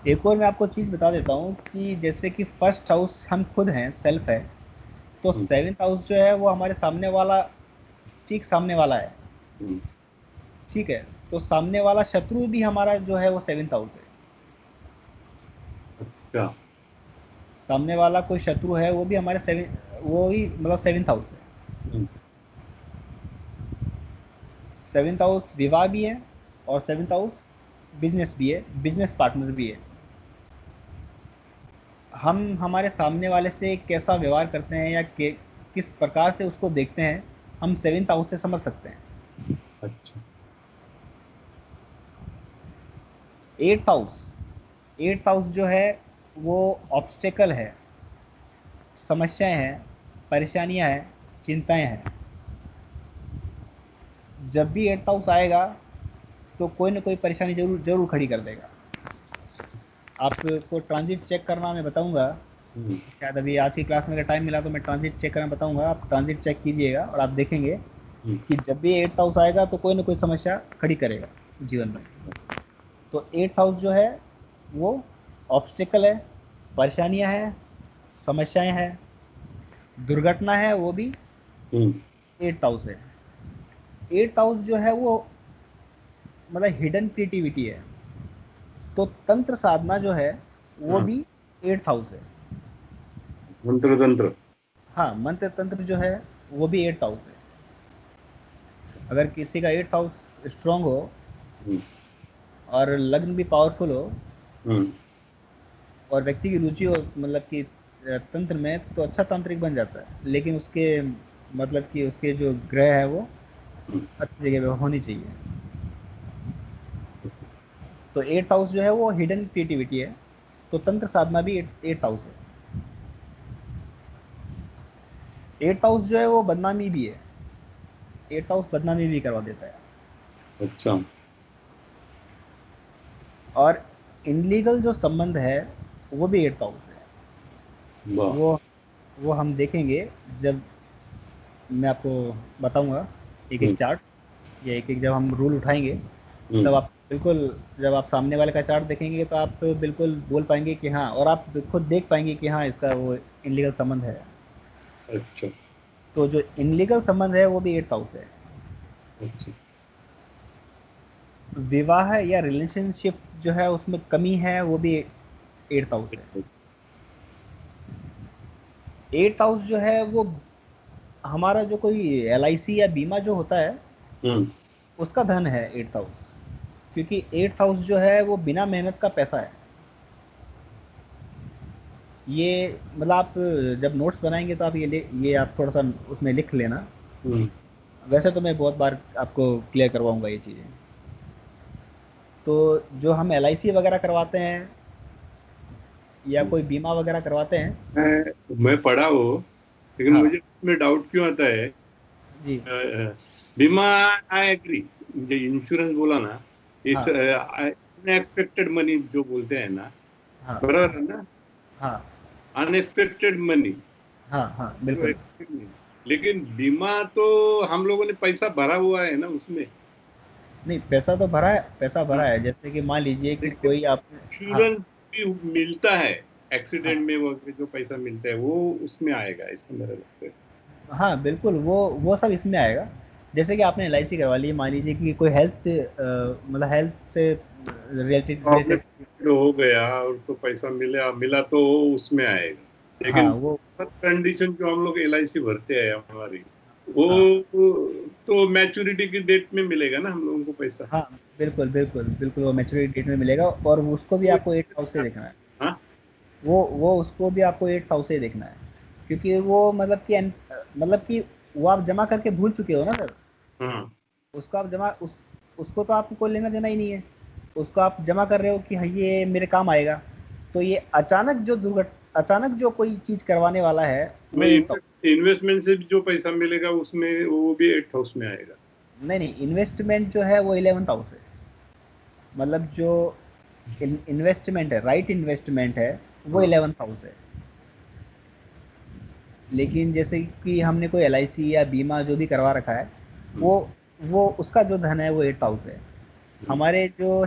एक और मैं आपको चीज़ बता देता हूँ कि जैसे कि फर्स्ट हाउस हम खुद हैं, सेल्फ है। तो हम्म, सेवेंथ हाउस जो है वो हमारे सामने वाला, ठीक सामने वाला है। हम्म, ठीक है। तो सामने वाला शत्रु भी हमारा जो है वो सेवेंथ हाउस है। अच्छा। सामने वाला कोई शत्रु है वो भी हमारे वो भी मतलब सेवेंथ हाउस है। हम्म, सेवेंथ हाउस विवाह भी है, और सेवेंथ हाउस बिजनेस भी है, बिजनेस पार्टनर भी है। हम हमारे सामने वाले से कैसा व्यवहार करते हैं या किस प्रकार से उसको देखते हैं, हम सेवेंथ हाउस से समझ सकते हैं। अच्छा। एट्थ हाउस, एट्थ हाउस जो है वो ऑब्स्टेकल है, समस्याएं हैं, परेशानियां हैं, चिंताएं हैं। जब भी एट्थ हाउस आएगा तो कोई ना कोई परेशानी जरूर जरूर खड़ी कर देगा। आपको ट्रांजिट चेक करना मैं बताऊंगा। हम्म, शायद अभी आज की क्लास में अगर टाइम मिला तो मैं ट्रांजिट चेक करना बताऊंगा। आप ट्रांजिट चेक कीजिएगा और आप देखेंगे हम्म, कि जब भी एट्थ हाउस आएगा तो कोई ना कोई समस्या खड़ी करेगा जीवन में। तो एट्थ हाउस जो है वो ऑब्स्टिकल है, परेशानियां हैं, समस्याएं हैं, दुर्घटना है, वो भी हम्म, एट्थ हाउस है। एट्थ हाउस जो है वो मतलब हिडन क्रिएटिविटी है। तो तंत्र साधना जो है वो हाँ, भी 8th हाउस है। मंत्र तंत्र। हाँ, मंत्र तंत्र जो है वो भी 8th हाउस है। अगर किसी का 8th हाउस स्ट्रांग हो हम्म, और लग्न भी पावरफुल हो हम्म, और व्यक्ति की रुचि हो मतलब कि तंत्र में, तो अच्छा तांत्रिक बन जाता है। लेकिन उसके मतलब कि उसके जो ग्रह है वो हम्म, अच्छी जगह पे होनी चाहिए। तो 8th हाउस जो है वो हिडन क्रिएटिविटी है। तो तंत्र साधना भी 8th हाउस है। 8th हाउस जो है वो बदनामी भी है। 8th हाउस बदनामी भी करवा देता है। अच्छा। और इनलीगल जो संबंध है वो भी 8th हाउस है। वाह। वो वो हम देखेंगे जब मैं आपको बताऊंगा एक एक हम्म, चार्ट, या एक एक जब हम रूल उठाएंगे, हम्म, तब आप बिल्कुल, जब आप सामने वाले का चार्ट देखेंगे तो आप बिल्कुल बोल पाएंगे कि हाँ, और आप खुद देख पाएंगे कि हाँ इसका वो इनलीगल संबंध है। अच्छा, तो जो इनलीगल संबंध है वो भी 8th हाउस है। अच्छा। विवाह या रिलेशनशिप जो है उसमें कमी है, वो भी 8th हाउस है। 8th हाउस जो है वो हमारा जो कोई LIC या बीमा जो होता है हम्म, उसका धन है 8th हाउस। क्योंकि 8th हाउस जो है वो बिना मेहनत का पैसा है। ये मतलब आप जब नोट्स बनाएंगे तो आप ये आप थोड़ा सा उसमें लिख लेना। हम्म, वैसे तो मैं बहुत बार आपको क्लियर करवाऊंगा ये चीज़ें। तो जो हम LIC वगैरह करवाते हैं या हम्म। कोई बीमा वगैरह करवाते हैं। मैं पढ़ा वो, लेकिन हाँ मुझे उसमें डाउट क्यों आता है। जी। बीमा, आई एग्री। जो इंश्योरेंस बोला ना, इस हाँ अनएक्सपेक्टेड मनी जो बोलते हैं ना, हाँ बराबर है ना। हाँ अनएक्सपेक्टेड मनी, हाँ हाँ जो बिल्कुल। एक्सपेक्ट नहीं। लेकिन बीमा तो हम लोगों ने पैसा भरा हुआ है ना उसमें। नहीं, पैसा तो भरा है, पैसा भरा हाँ, है। जैसे कि मान लीजिए कि लेकिन कोई आप। हाँ इंश्योरेंस भी मिलता है, हाँ एक्सीडेंट में वगैरह जो पैसा मिलता है वो उसमें आएगा, ऐसा मेरा लगता है। हाँ बिल्कुल, वो सब इसमें आएगा। जैसे कि आपने LIC करवा ली, मान लीजिए कि कोई हेल्थ मतलब हेल्थ से रिलेटेड प्रॉब्लम रिलेटेड। हो गया और तो पैसा मिला मिला तो उसमें आएगा। हाँ लेकिन वो। कंडीशन जो हम लोग LIC भरते हैं हमारी, वो हाँ तो मैच्योरिटी की डेट में मिलेगा ना हम लोगों को पैसा। हाँ बिल्कुल बिल्कुल बिल्कुल, वो मैच्योरिटी डेट में मिलेगा और उसको भी तो आपको 8th हाउस से देखना है। हाँ, वो उसको भी आपको 8th हाउस से देखना है। क्योंकि वो मतलब कि वो आप जमा करके भूल चुके हो ना सर। हाँ, उसको आप जमा उसको तो आपको कोई लेना देना ही नहीं है। उसको आप जमा कर रहे हो कि हाँ ये मेरे काम आएगा। तो ये अचानक जो कोई चीज़ करवाने वाला है वो मैं 8th हाउस। इन्वेस्टमेंट से भी जो पैसा मिलेगा उसमें वो भी 8th हाउस में आएगा। नहीं नहीं, इन्वेस्टमेंट जो है वो 11th हाउस है। मतलब जो इन्वेस्टमेंट है, राइट इन्वेस्टमेंट है, वो हाँ, 11th हाउस है। लेकिन जैसे कि हमने कोई LIC या बीमा जो भी करवा रखा है, हम्म, वो वो उसका जो धन है वो 8th हाउस है। हम्म, हमारे जो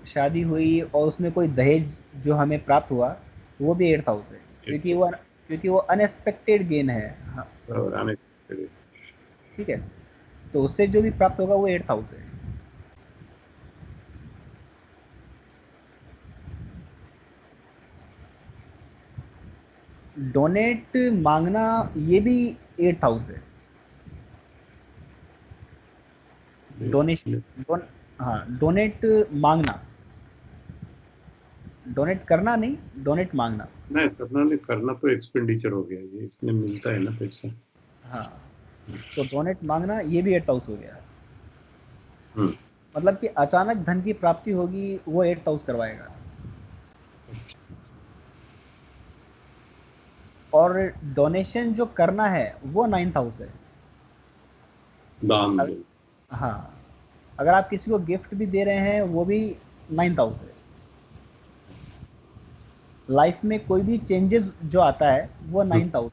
शादी हुई और उसमें कोई दहेज जो हमें प्राप्त हुआ, वो भी 8th हाउस है। क्योंकि 8th। वो अनएक्सपेक्टेड गेन है। हाँ, और आने। ठीक है। तो उससे जो भी प्राप्त होगा वो 8th हाउस है। डोनेट मांगना, ये भी 8th हाउस है। डोनेशन हाँ, डोनेट मांगना, डोनेट करना नहीं, डोनेट मांगना। नहीं, करना नहीं, करना तो एक्सपेंडिचर हो गया, ये इसमें मिलता है ना पैसा। हाँ, तो डोनेट मांगना ये भी 8th हाउस हो गया। हम्म, मतलब कि अचानक धन की प्राप्ति होगी, वो 8th हाउस करवाएगा। और डोनेशन जो करना है वो 9th हाउस है। दान अग- दो। हाँ, अगर आप किसी को गिफ्ट भी दे रहे हैं वो भी 9th हाउस है। लाइफ में कोई भी चेंजेस जो आता है वो हम्म, 9th हाउस।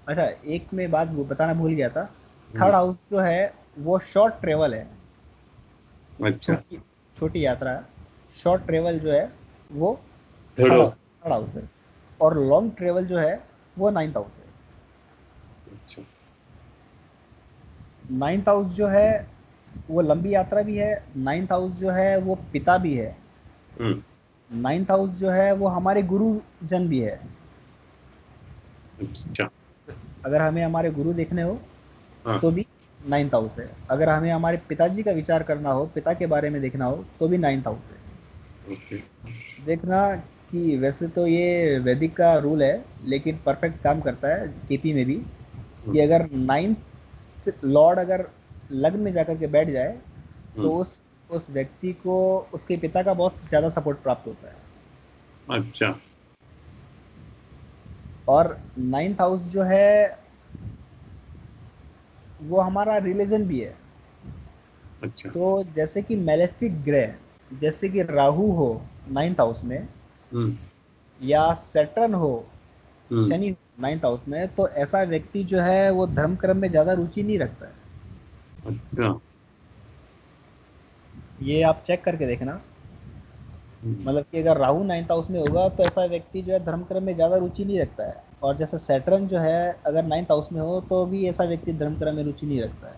अच्छा, एक मैं बात बताना भूल गया था। हम्म, 3rd हाउस जो है वो शॉर्ट ट्रेवल है। अच्छा। छोटी छोटी यात्रा, शॉर्ट ट्रेवल जो है वो third third house. Third house है। और लॉन्ग ट्रेवल जो है वो 9th हाउस है। अच्छा। 9th हाउस जो है वो लंबी यात्रा भी है। 9th हाउस जो है वो पिता भी है। हम्म। 9th हाउस जो है वो हमारे गुरुजन भी है। अच्छा। अगर हमें हमारे गुरु देखने हो हाँ। तो भी 9th हाउस है। अगर हमें हमारे पिताजी का विचार करना हो, पिता के बारे में देखना हो, तो भी 9th हाउस है। ओके। देखना कि वैसे तो ये वैदिक का रूल है, लेकिन परफेक्ट काम करता है केपी में भी, कि हम्म। अगर 9th लॉर्ड अगर लग्न में जाकर के बैठ जाए तो हम्म। उस व्यक्ति को उसके पिता का बहुत ज़्यादा सपोर्ट प्राप्त होता है। अच्छा। और 9th हाउस जो है वो हमारा रिलीजन भी है। अच्छा। तो जैसे कि मैलेफिक ग्रह, जैसे कि राहु हो 9th हाउस में, हम्म। या सैटर्न हो, हम्म। शनि 9th हाउस में, तो ऐसा व्यक्ति जो है वो धर्म कर्म में ज़्यादा रुचि नहीं रखता है। अच्छा। ये आप चेक करके देखना। हम्म। मतलब कि अगर राहु 9th हाउस में होगा तो ऐसा व्यक्ति जो है धर्म कर्म में ज़्यादा रुचि नहीं रखता है। और जैसे सैटर्न जो है अगर 9th हाउस में हो तो भी ऐसा व्यक्ति धर्म कर्म में रुचि नहीं रखता है।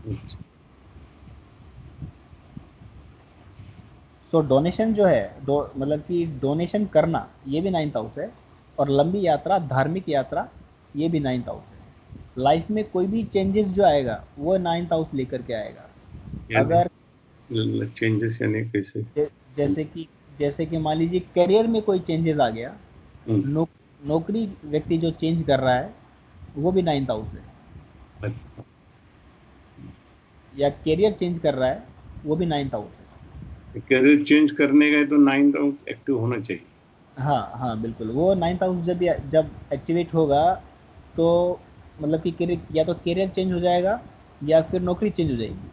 अच्छा। सो डोनेशन जो है, मतलब कि डोनेशन करना, ये भी 9th हाउस है। और लंबी यात्रा, धार्मिक यात्रा, ये भी 9th हाउस है। लाइफ में कोई भी चेंजेस जो आएगा वो 9th हाउस लेकर के आएगा। यानी अगर चेंजेस यानी कैसे? जैसे कि मान लीजिए करियर में कोई चेंजेस आ गया, हम्म। नो, नौकरी व्यक्ति जो चेंज कर रहा है वो भी 9th हाउस है। अच्छा। या करियर चेंज कर रहा है वो भी 9th हाउस है। करियर चेंज करने का है तो 9th एक्टिव होना चाहिए। हाँ हाँ बिल्कुल, वो 9th हाउस जब एक्टिवेट होगा तो मतलब कि करियर, या तो करियर चेंज हो जाएगा या फिर नौकरी चेंज हो जाएगी।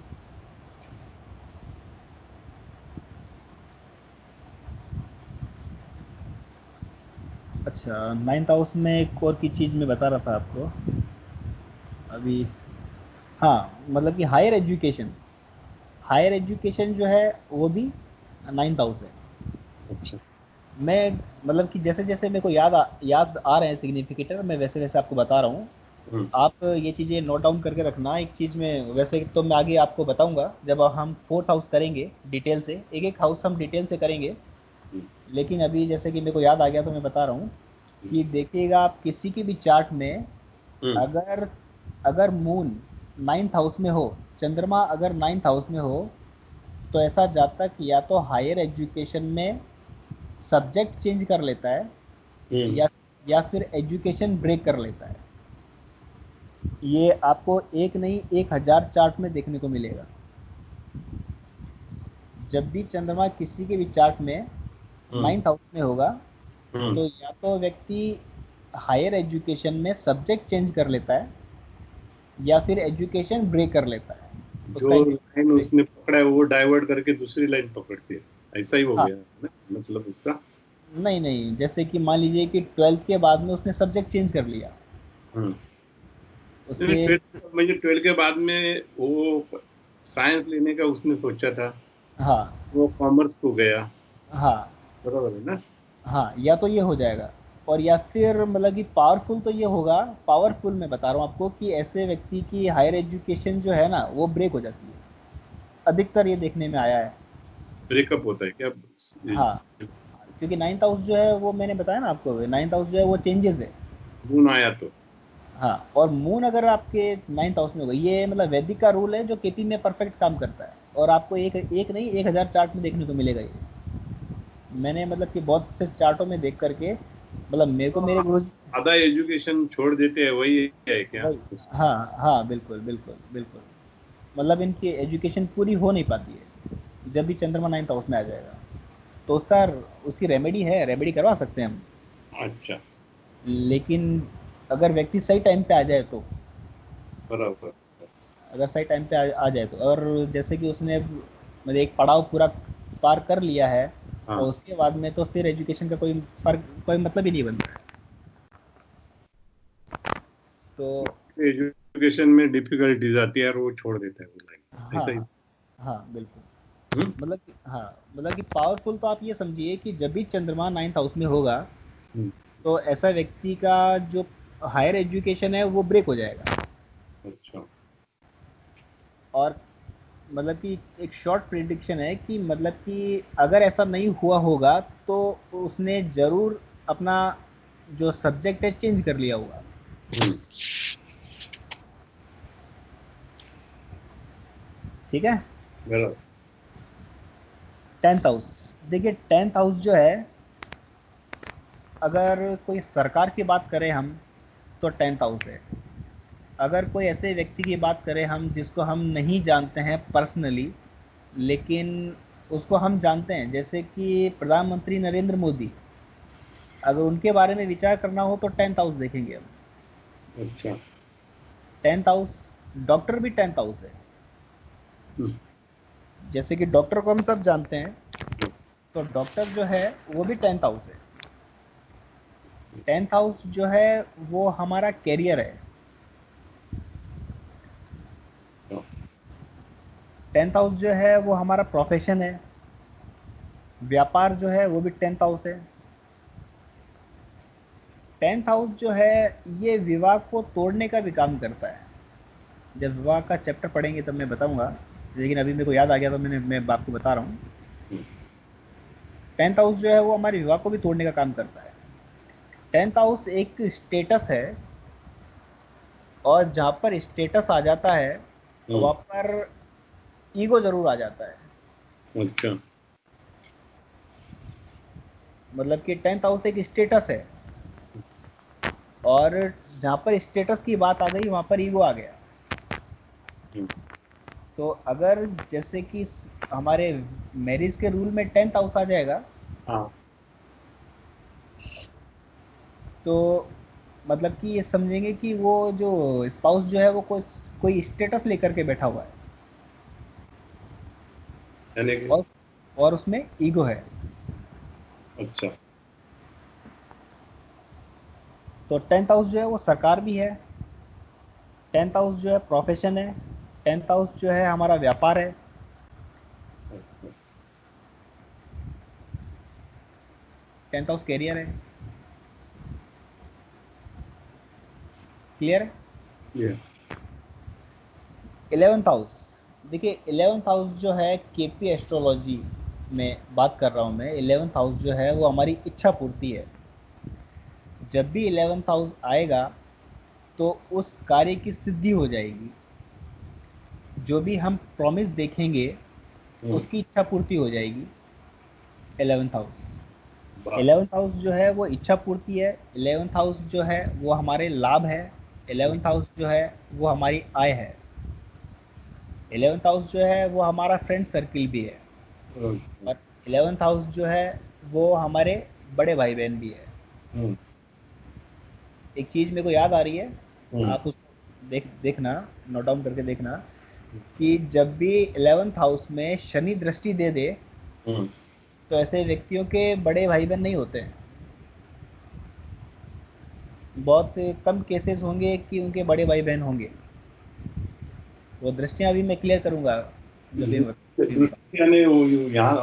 अच्छा, 9th हाउस में एक और की चीज़ मैं बता रहा था आपको अभी। हाँ, मतलब कि हायर एजुकेशन जो है वो भी 9th हाउस है। अच्छा। मैं मतलब कि जैसे जैसे मेरे को याद आ रहे हैं सिग्निफिकेटर, मैं वैसे वैसे आपको बता रहा हूँ। हम्म। आप ये चीज़ें नोट डाउन करके रखना। एक चीज़ में वैसे तो मैं आगे आपको बताऊंगा जब हम 4th हाउस करेंगे डिटेल से, एक एक हाउस हम डिटेल से करेंगे। हम्म। लेकिन अभी जैसे कि मेरे को याद आ गया तो मैं बता रहा हूँ हम्म। कि देखिएगा आप किसी की भी चार्ट में, हम्म। अगर अगर मून 9th हाउस में हो, चंद्रमा अगर 9th हाउस में हो, तो ऐसा जातक या तो हायर एजुकेशन में सब्जेक्ट चेंज कर लेता है, हम्म। या फिर एजुकेशन ब्रेक कर लेता है। ये आपको एक नहीं 1000 चार्ट में देखने को मिलेगा। जब भी चंद्रमा किसी के भी चार्ट में हम्म। 9th हाउस में होगा हम्म। तो या तो व्यक्ति हायर एजुकेशन में सब्जेक्ट चेंज कर लेता है या फिर एजुकेशन ब्रेक कर लेता है। उसका जो लाइन उसने पकड़ा है वो डाइवर्ट करके दूसरी लाइन पकड़ती है, ऐसा ही हो हाँ, गया ना मतलब उसका। नहीं नहीं, जैसे कि मान लीजिए कि 12th के बाद में उसने सब्जेक्ट चेंज कर लिया हम्म। नहीं, उसके। 12 के बाद में वो साइंस लेने का उसने सोचा था, हाँ वो कॉमर्स को गया। हाँ बराबर है ना? हाँ, या तो ये हो जाएगा, और या फिर मतलब कि पावरफुल तो ये होगा। पावरफुल मैं बता रहा हूँ आपको कि ऐसे व्यक्ति की हायर एजुकेशन जो है ना वो ब्रेक हो जाती है। अधिकतर ये देखने में आया है। ब्रेकअप होता है क्या? हाँ, क्योंकि 9th हाउस जो है वो मैंने बताया ना आपको, 9th हाउस जो है वो चेंजेस है। खून आया तो? हाँ, और मून अगर आपके 9th हाउस में होगा, ये मतलब वैदिक का रूल है जो केपी में परफेक्ट काम करता है। और आपको एक एक नहीं 1000 चार्ट में देखने को मिलेगा ये। मैंने मतलब कि बहुत से चार्टों में देख करके, मतलब मेरे को तो मेरे गुरु, आधा एजुकेशन छोड़ देते हैं, वही है क्या? वही, हाँ हाँ बिल्कुल बिल्कुल बिल्कुल। मतलब इनकी एजुकेशन पूरी हो नहीं पाती है जब भी चंद्रमा 9th हाउस में आ जाएगा। तो उसकी रेमेडी है, रेमेडी करवा सकते हैं हम। अच्छा। लेकिन अगर व्यक्ति सही टाइम पे आ जाए तो, बराबर। अगर सही टाइम पे आ जाए तो, और जैसे कि उसने मतलब एक पड़ाव पूरा पार कर लिया है, और हाँ। उसके बाद में तो फिर एजुकेशन का कोई मतलब ही नहीं बनता है। तो एजुकेशन में डिफिकल्टीज आती है और वो छोड़ देता है वो लाइन, हाँ ऐसा ही। हाँ बिल्कुल। हम्म। मतलब हाँ, मतलब कि पावरफुल तो आप ये समझिए कि जब भी चंद्रमा 9th हाउस में होगा हम्म। तो ऐसा व्यक्ति का जो हायर एजुकेशन है वो ब्रेक हो जाएगा। अच्छा। और मतलब कि एक शॉर्ट प्रिडिक्शन है कि मतलब कि अगर ऐसा नहीं हुआ होगा तो उसने जरूर अपना जो सब्जेक्ट है चेंज कर लिया होगा। ठीक है। बराबर। 10th हाउस, देखिए 10th हाउस जो है, अगर कोई सरकार की बात करें हम तो 10th हाउस है। अगर कोई ऐसे व्यक्ति की बात करें हम जिसको हम नहीं जानते हैं पर्सनली, लेकिन उसको हम जानते हैं, जैसे कि प्रधानमंत्री नरेंद्र मोदी, अगर उनके बारे में विचार करना हो तो 10th हाउस देखेंगे हम। अच्छा। 10th हाउस, डॉक्टर भी 10th हाउस है। हम्म, जैसे कि डॉक्टर को हम सब जानते हैं, तो डॉक्टर जो है वो भी 10th हाउस है। 10th हाउस जो है वो हमारा कैरियर है। 10th हाउस जो है वो हमारा प्रोफेशन है। व्यापार जो है वो भी 10th हाउस है। 10th हाउस जो है ये विवाह को तोड़ने का भी काम करता है। जब विवाह का चैप्टर पढ़ेंगे तब मैं बताऊंगा, लेकिन अभी मेरे को याद आ गया तो मैं आपको बता रहा हूँ। 10th हाउस जो है वो हमारे विवाह को भी तोड़ने का काम करता है। 10th हाउस एक स्टेटस है, और जहाँ पर स्टेटस आ जाता है वहाँ पर ईगो जरूर आ जाता है। अच्छा। मतलब कि 10th हाउस एक स्टेटस है, और जहाँ पर स्टेटस की बात आ गई वहाँ पर ईगो आ गया। तो अगर जैसे कि हमारे मैरिज के रूल में 10th हाउस आ जाएगा, हाँ। तो मतलब कि ये समझेंगे कि वो जो स्पाउस जो है वो कोई स्टेटस लेकर के बैठा हुआ है, यानी कि। और उसमें ईगो है। अच्छा। तो 10th हाउस जो है वो सरकार भी है। 10th हाउस जो है प्रोफेशन है। 10th हाउस जो है हमारा व्यापार है। 10th हाउस कैरियर है। क्लियर है। ये 11th हाउस, देखिए 11th हाउस जो है केपी एस्ट्रोलॉजी में बात कर रहा हूँ मैं। 11th हाउस जो है वो हमारी इच्छा पूर्ति है। जब भी 11th हाउस आएगा तो उस कार्य की सिद्धि हो जाएगी। जो भी हम प्रॉमिस देखेंगे उसकी इच्छा पूर्ति हो जाएगी। 11th हाउस, बात। 11th हाउस जो है वो इच्छा पूर्ति है। 11th हाउस जो है वो हमारे लाभ है। 11th हाउस जो है वो हमारी आय है। 11th हाउस जो है वो हमारा फ्रेंड सर्किल भी है। अच्छा। और 11th हाउस जो है वो हमारे बड़े भाई बहन भी है। हम्म, एक चीज़ मेरे को याद आ रही है, हम्म, आप उसको देखना, नोट डाउन करके देखना, कि जब भी 11th हाउस में शनि दृष्टि दे दे हम्म, तो ऐसे व्यक्तियों के बड़े भाई बहन नहीं होते हैं। बहुत कम केसेस होंगे कि उनके बड़े भाई बहन होंगे। वो दृष्टियां अभी मैं क्लियर करूंगा जब भी मैं दृष्टि यानी वो यहाँ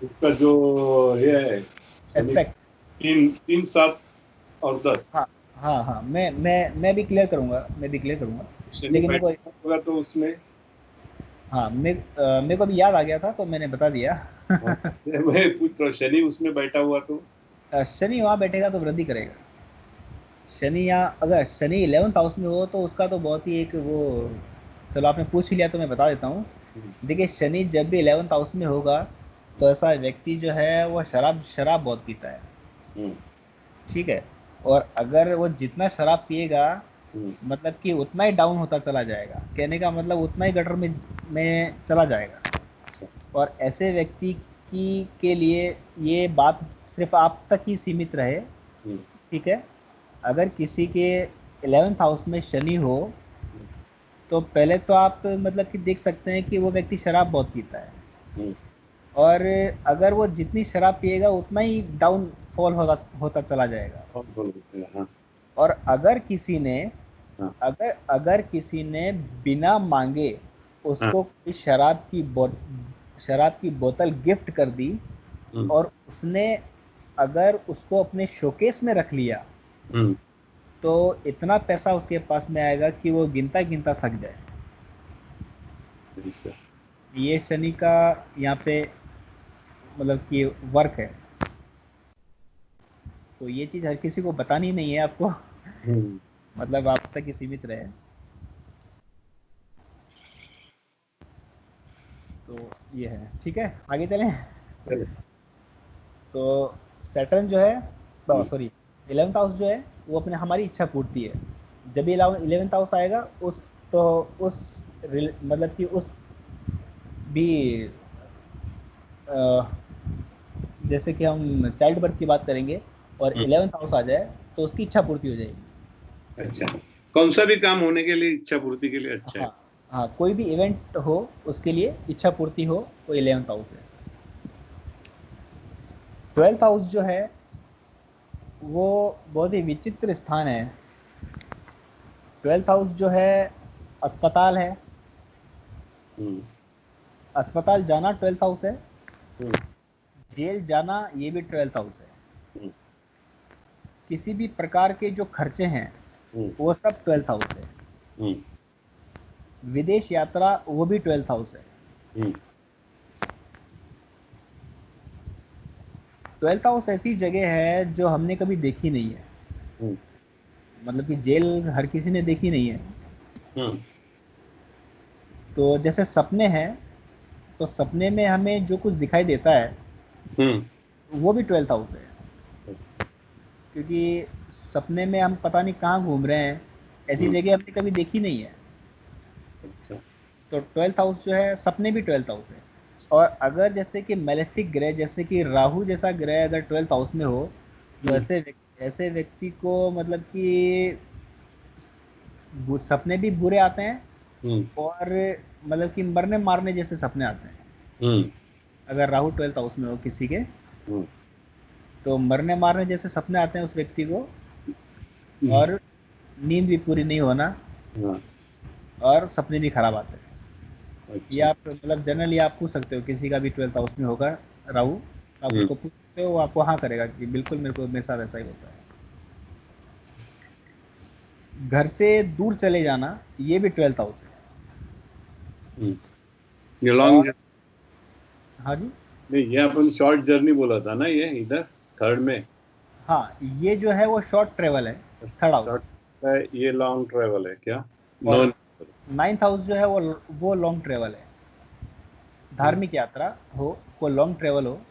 उसका जो ये है शनि एस्पेक्ट। 3, 3, 7 और 10। हाँ हाँ हाँ, मैं भी क्लियर करूंगा, मैं भी क्लियर करूंगा। शनि लेकिन मेरे को, बैठा होगा तो उसमें। हाँ मेरे को भी याद आ गया था तो मैंने बता दिया। हाँ, मैं पूछ रहा हूँ, शनि उसमें बैठा हुआ तो। शनि वहाँ बैठेगा तो वृद्धि करेगा। शनि, या अगर शनि 11th हाउस में हो तो उसका तो बहुत ही एक वो, चलो आपने पूछ ही लिया तो मैं बता देता हूँ। हम्म, देखिए शनि जब भी 11th हाउस में होगा तो ऐसा व्यक्ति जो है वो शराब शराब बहुत पीता है। हम्म, ठीक है। और अगर वो जितना शराब पिएगा, हम्म, मतलब कि उतना ही डाउन होता चला जाएगा। कहने का मतलब उतना ही गटर में चला जाएगा। अच्छा, और ऐसे व्यक्ति की के लिए ये बात सिर्फ आप तक ही सीमित रहे। हम्म, ठीक है। अगर किसी के 11th हाउस में शनि हो हम्म, तो पहले तो आप मतलब कि देख सकते हैं कि वो व्यक्ति शराब बहुत पीता है। हम्म, और अगर वो जितनी शराब पिएगा उतना ही डाउनफॉल होता होता चला जाएगा। और बोलते हैं, हाँ। और अगर किसी ने, हाँ। अगर अगर किसी ने बिना मांगे हाँ। उसको कोई शराब की बोतल गिफ्ट कर दी, हम्म, और उसने अगर उसको अपने शोकेस में रख लिया, हम्म, तो इतना पैसा उसके पास में आएगा कि वो गिनता गिनता थक जाए। अच्छा। ये शनि का यहाँ पे मतलब कि वर्क है, तो ये चीज़ हर किसी को बतानी नहीं है आपको, हम्म। मतलब आप तक ही सीमित रहे। तो ये है, ठीक है, आगे चलें। चलो। तो सैटर्न जो है, हम्म। सॉरी, 11th हाउस जो है वो अपने हमारी इच्छा पूर्ति है। जब भी 11th हाउस आएगा उस, तो उस मतलब कि उस भी अ, जैसे कि हम चाइल्ड बर्थ की बात करेंगे और हम्म। 11th हाउस आ जाए तो उसकी इच्छा पूर्ति हो जाएगी। अच्छा, कौन सा भी काम होने के लिए इच्छा पूर्ति के लिए अच्छा है। हाँ, हाँ, कोई भी इवेंट हो उसके लिए इच्छा पूर्ति हो, वो 11th हाउस है। 12th हाउस जो है वो बहुत ही विचित्र स्थान है। 12th हाउस जो है अस्पताल है, हम्म। अस्पताल जाना 12th हाउस है, हम्म। जेल जाना ये भी 12th हाउस है। हम्म। किसी भी प्रकार के जो खर्चे हैं हम्म। वो सब 12th हाउस है। हम्म। विदेश यात्रा वो भी 12th हाउस है। हम्म। 12th हाउस ऐसी जगह है जो हमने कभी देखी नहीं है, हम्म। मतलब कि जेल हर किसी ने देखी नहीं है। हम्म। तो जैसे सपने हैं, तो सपने में हमें जो कुछ दिखाई देता है हम्म। वो भी 12th हाउस है, क्योंकि सपने में हम पता नहीं कहाँ घूम रहे हैं, ऐसी हम्म। जगह हमने कभी देखी नहीं है। अच्छा। तो 12th हाउस जो है सपने भी 12th हाउस है। और अगर जैसे कि मैलेफिक ग्रह जैसे कि राहु जैसा ग्रह अगर 12th हाउस में हो, तो हम्म। ऐसे व्यक्ति को मतलब कि सपने भी बुरे आते हैं, हम्म। और मतलब कि मरने मारने जैसे सपने आते हैं। हम्म। अगर राहु 12th हाउस में हो किसी के, हम्म। तो मरने मारने जैसे सपने आते हैं उस व्यक्ति को, हम्म। और नींद भी पूरी नहीं होना, हाँ। और सपने भी खराब आते हैं। ये अच्छा। आप मतलब जनरली आप पूछ सकते हो, किसी का भी 12th हाउस में होगा राहु, आप हम्म। उसको पूछ सकते हो, वो आपको हाँ करेगा कि बिल्कुल मेरे साथ ऐसा ही होता है। घर से दूर चले जाना ये भी 12th हाउस है। हम्म। ये लॉन्ग और जर्नी। हाँ जी, नहीं, ये अपन शॉर्ट जर्नी बोला था ना, ये इधर थर्ड में। हाँ, ये जो है वो शॉर्ट ट्रेवल है, थर्ड शॉर्ट हाउस। है, ये लॉन्ग ट्रेवल है क्या? और नो। 9th हाउस जो है वो लॉन्ग ट्रेवल है, धार्मिक यात्रा हो, कोई लॉन्ग ट्रेवल हो।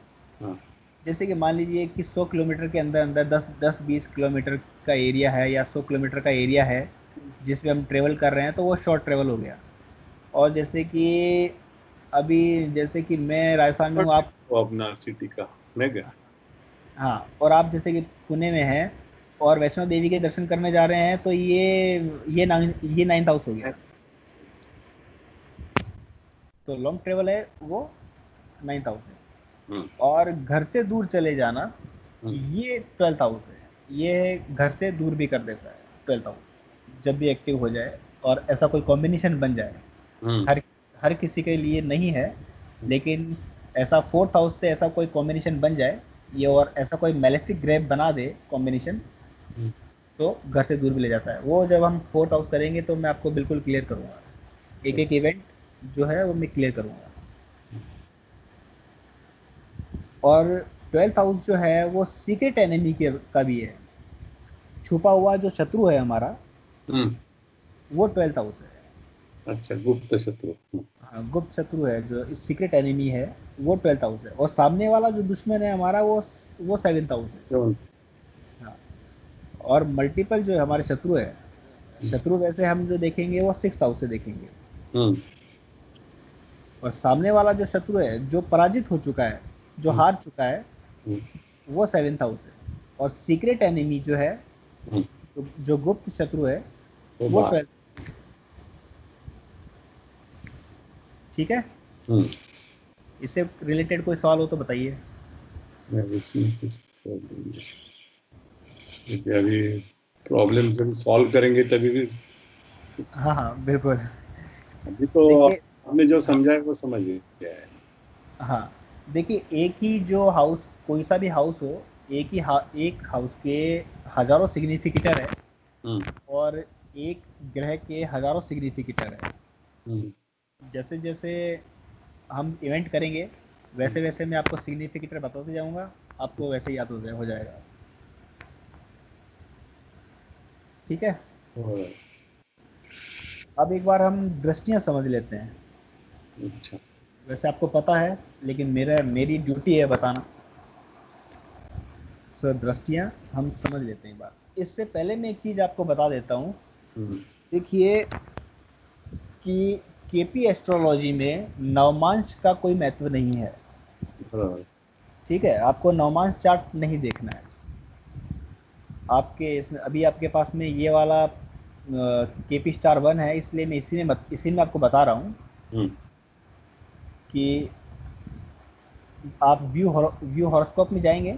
हाँ। जैसे कि मान लीजिए कि 100 किलोमीटर के अंदर अंदर 10-20 किलोमीटर का एरिया है, या 100 किलोमीटर का एरिया है जिसमें हम ट्रेवल कर रहे हैं, तो वो शॉर्ट ट्रेवल हो गया। और जैसे कि अभी जैसे कि मैं राजस्थान में हूँ, आप, वो अपना सिटी का नहीं क्या? हाँ, और आप जैसे कि पुणे में हैं और वैष्णो देवी के दर्शन करने जा रहे हैं, तो ये 9th हाउस हो गया। तो लॉन्ग ट्रेवल है वो 9th हाउस है। हम्म। और घर से दूर चले जाना हम्म। ये 12th हाउस है। ये घर से दूर भी कर देता है 12th हाउस, जब भी एक्टिव हो जाए और ऐसा कोई कॉम्बिनेशन बन जाए। हम्म। हर हर किसी के लिए नहीं है, लेकिन ऐसा 4th हाउस से ऐसा कोई कॉम्बिनेशन बन जाए ये, और ऐसा कोई मैलेफिक ग्रह बना दे कॉम्बिनेशन, हम्म। तो घर से दूर भी ले जाता है। वो जब हम 4th हाउस करेंगे तो मैं आपको बिल्कुल क्लियर करूँगा, एक एक इवेंट जो है वो मैं क्लियर करूँगा। और 12th हाउस जो है वो सीक्रेट एनिमी के का भी है, छुपा हुआ जो शत्रु है हमारा, हम्म। वो 12th हाउस है। अच्छा, गुप्त शत्रु। हाँ, गुप्त शत्रु है जो सीक्रेट एनिमी है, वो 12th हाउस है। और सामने वाला जो दुश्मन है हमारा, वो 7th हाउस है। क्यों? हाँ, और मल्टीपल जो हमारे शत्रु है, शत्रु वैसे हम जो देखेंगे वो 6th हाउस से देखेंगे। हम्म। और सामने वाला जो शत्रु है जो पराजित हो चुका है, जो हम्म। हार चुका है, हम्म। वो 7th हाउस है। और सीक्रेट एनिमी जो है, हम्म। जो गुप्त शत्रु है, वो वो बात। 12th। ठीक है, हम्म। इससे रिलेटेड कोई सवाल हो तो बताइए। मैं इसमें कुछ कर देंगे, क्योंकि अभी प्रॉब्लम जब सॉल्व करेंगे तभी भी कुछ। हाँ, हाँ, बिल्कुल। अभी तो देखिए, आपने जो हाँ, समझा है वो समझ गया है। हाँ, देखिए, एक ही जो हाउस, कोई सा भी हाउस हो, एक हाउस के हजारों सिग्निफिकेटर है, हम्म। और एक ग्रह के हजारों सिग्निफिकेटर है। हम्म। जैसे जैसे हम इवेंट करेंगे वैसे वैसे मैं आपको सिग्निफिकेटर बताते जाऊंगा, आपको वैसे याद हो जाएगा। ठीक है, हाँ, अब एक बार हम दृष्टियां समझ लेते हैं। अच्छा। वैसे आपको पता है, लेकिन मेरी ड्यूटी है बताना। सो दृष्टियां हम समझ लेते हैं एक बार। इससे पहले मैं एक चीज़ आपको बता देता हूँ। हम्म, देखिए कि केपी एस्ट्रोलॉजी में नवमांश का कोई महत्व नहीं है। हाँ, ठीक है, आपको नवमांश चार्ट नहीं देखना है। आपके इसमें अभी आपके पास में ये वाला केपी स्टार 1 है, इसलिए मैं इसी में आपको बता रहा हूँ हम्म, कि आप व्यू हॉरोस्कोप में जाएंगे।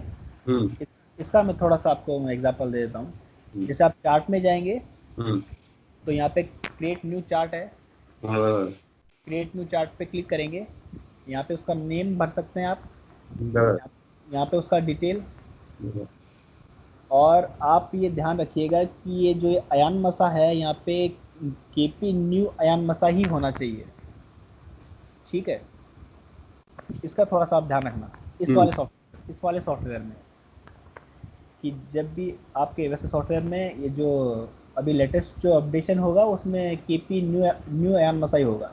हम्म, इस, इसका मैं थोड़ा सा आपको एग्जांपल दे देता हूँ। हम्म, जैसे आप चार्ट में जाएंगे हम्म, तो यहाँ पे क्रिएट न्यू चार्ट है। हाँ, क्रिएट न्यू चार्ट पे क्लिक करेंगे, यहाँ पे उसका नेम भर सकते हैं आप। हाँ, यहाँ पे उसका डिटेल। हाँ, और आप ये ध्यान रखिएगा कि ये जो अयान मसा है यहाँ पे केपी न्यू अयान मसा ही होना चाहिए। ठीक है, इसका थोड़ा सा आप ध्यान रखना हम्म, इस वाले सॉफ्टवेयर में, कि जब भी आपके वैसे सॉफ्टवेयर में ये जो अभी लेटेस्ट जो अपडेशन होगा उसमें केपी न्यू अयान मसा ही होगा।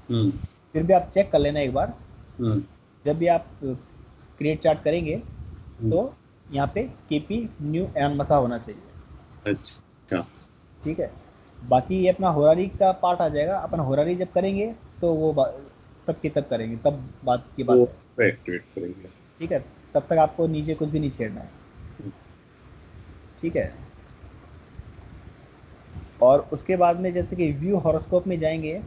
हम्म, फिर भी आप चेक कर लेना एक बार। हम्म, जब भी आप क्रिएट चार्ट करेंगे हम्म, तो यहाँ पे केपी न्यू अयान मसा होना चाहिए। अच्छा। ठीक है, बाकी ये अपना होरारी का पार्ट आ जाएगा। अपन होरारी जब करेंगे तो वो तब की तब करेंगे, तब बात की वो बात है। एक्टिवेट करेंगे। ठीक है, तब तक आपको नीचे कुछ भी नहीं छेड़ना है। हम्म, ठीक है, और उसके बाद में जैसे कि व्यू हॉरोस्कोप में जाएंगे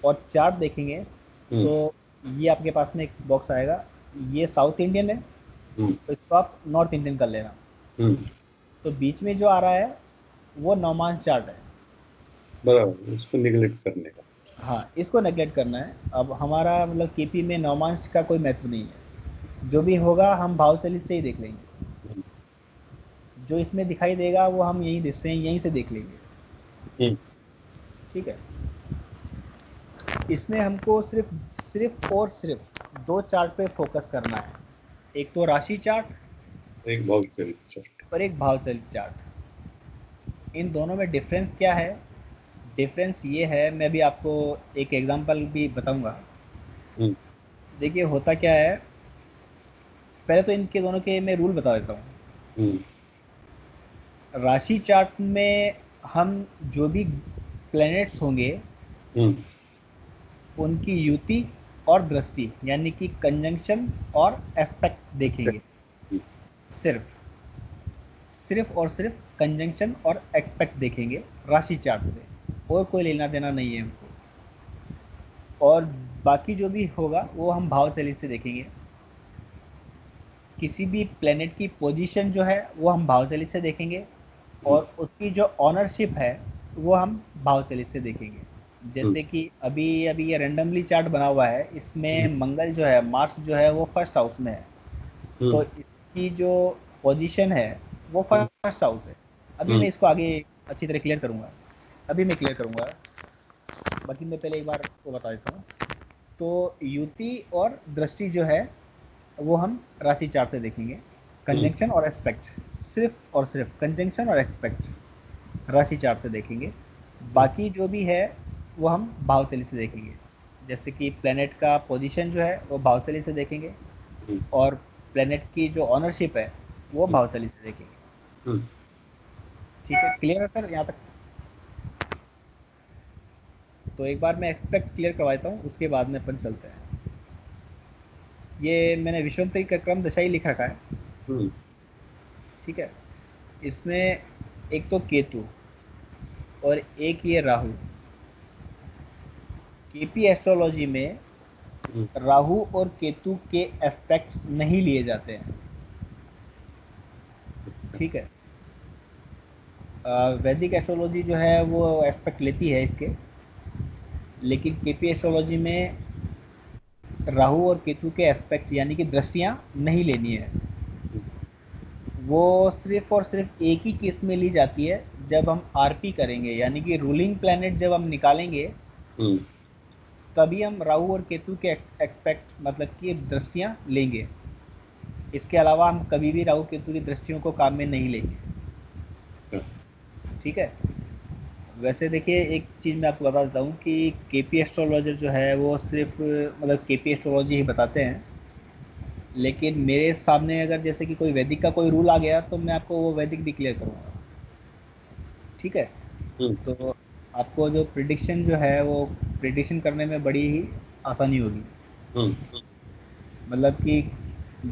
और चार्ट देखेंगे हम्म, तो ये आपके पास में एक बॉक्स आएगा। ये साउथ इंडियन है हम्म, तो इसको आप नॉर्थ इंडियन कर लेना। हम्म, तो बीच में जो आ रहा है वो नवमांश चार्ट है। बराबर, उसको निगलेक्ट करने का। हाँ, इसको नेगलेक्ट करना है। अब हमारा मतलब केपी में नवमांश का कोई महत्व नहीं है। जो भी होगा हम भाव चलित से ही देख लेंगे। हम्म, जो इसमें दिखाई देगा वो हम यहीं से देख लेंगे। हम्म, ठीक है, इसमें हमको सिर्फ सिर्फ और सिर्फ दो चार्ट पे फोकस करना है। एक तो राशि चार्ट एक बहुत चलिए। और एक भाव चलित चार्ट। इन दोनों में डिफरेंस क्या है? डिफरेंस ये है, मैं भी आपको एक एग्जांपल भी बताऊंगा। हम्म, देखिए होता क्या है, पहले तो इनके दोनों के मैं रूल बता देता हूँ। हम्म, राशि चार्ट में हम जो भी प्लैनेट्स होंगे हम्म, उनकी युति और दृष्टि यानी कि कंजंक्शन और एस्पेक्ट देखेंगे। हम्म, सिर्फ सिर्फ और सिर्फ कंजंक्शन और एक्सपेक्ट देखेंगे राशि चार्ट से, और कोई लेना देना नहीं है हमको। और बाकी जो भी होगा वो हम भाव चलित से देखेंगे। किसी भी प्लेनेट की पोजीशन जो है वो हम भाव चलित से देखेंगे, हम्म, और उसकी जो ऑनरशिप है वो हम भाव चलित से देखेंगे। हम्म, जैसे कि अभी अभी ये रैंडमली चार्ट बना हुआ है, हम्म, इसमें मंगल जो है, मार्स जो है वो फर्स्ट हाउस में है। तो हम्म, इसकी जो पोजीशन है वो हम्म, फर्स्ट हाउस है। अभी हम्म, मैं इसको आगे अच्छी तरह क्लियर करूँगा। अभी मैं क्लियर करूँगा, बाकी मैं पहले एक बार वो बता देता हूँ। तो युति और दृष्टि जो है वो हम राशि चार्ट से देखेंगे। हम्म, कंजंक्शन और एक्सपेक्ट, सिर्फ और सिर्फ कंजंक्शन और एक्सपेक्ट राशि चार्ट से देखेंगे। बाकी जो भी है वो हम भावचली से देखेंगे। जैसे कि प्लेनेट का पोजीशन जो है वो भावचली से देखेंगे, हम्म, और प्लेनेट की जो ऑनरशिप है वो भावचली से देखेंगे। हम्म, ठीक है, क्लियर है सर यहाँ तक? तो एक बार मैं एक्सपेक्ट क्लियर करवाता हूँ, उसके बाद में अपन चलते हैं। ये मैंने विश्वंतरी का क्रम दशा ही लिख रखा है। हम्म, ठीक है, इसमें एक तो केतु और एक ये राहु। केपी एस्ट्रोलॉजी में हम्म, राहु और केतु के एस्पेक्ट नहीं लिए जाते हैं। अच्छा। ठीक है, वैदिक एस्ट्रोलॉजी जो है वो एस्पेक्ट लेती है इसके, लेकिन केपी एस्ट्रोलॉजी में राहु और केतु के एस्पेक्ट यानी कि दृष्टियां नहीं लेनी है। हम्म, वो सिर्फ और सिर्फ एक ही केस में ली जाती है, जब हम आरपी करेंगे यानी कि रूलिंग प्लैनेट जब हम निकालेंगे हम्म, तभी हम राहु और केतु के एक्सपेक्ट मतलब कि दृष्टियां लेंगे। इसके अलावा हम कभी भी राहु केतु की दृष्टियों को काम में नहीं लेंगे। ठीक है। वैसे देखिए एक चीज़ मैं आपको बता देता हूँ कि केपी एस्ट्रोलॉजर जो है वो सिर्फ मतलब केपी एस्ट्रोलॉजी ही बताते हैं, लेकिन मेरे सामने अगर जैसे कि कोई वैदिक का कोई रूल आ गया तो मैं आपको वो वैदिक डिक्लेयर करूँगा। ठीक है। तो आपको जो प्रिडिक्शन जो है वो प्रिडिक्शन करने में बड़ी ही आसानी होगी। मतलब कि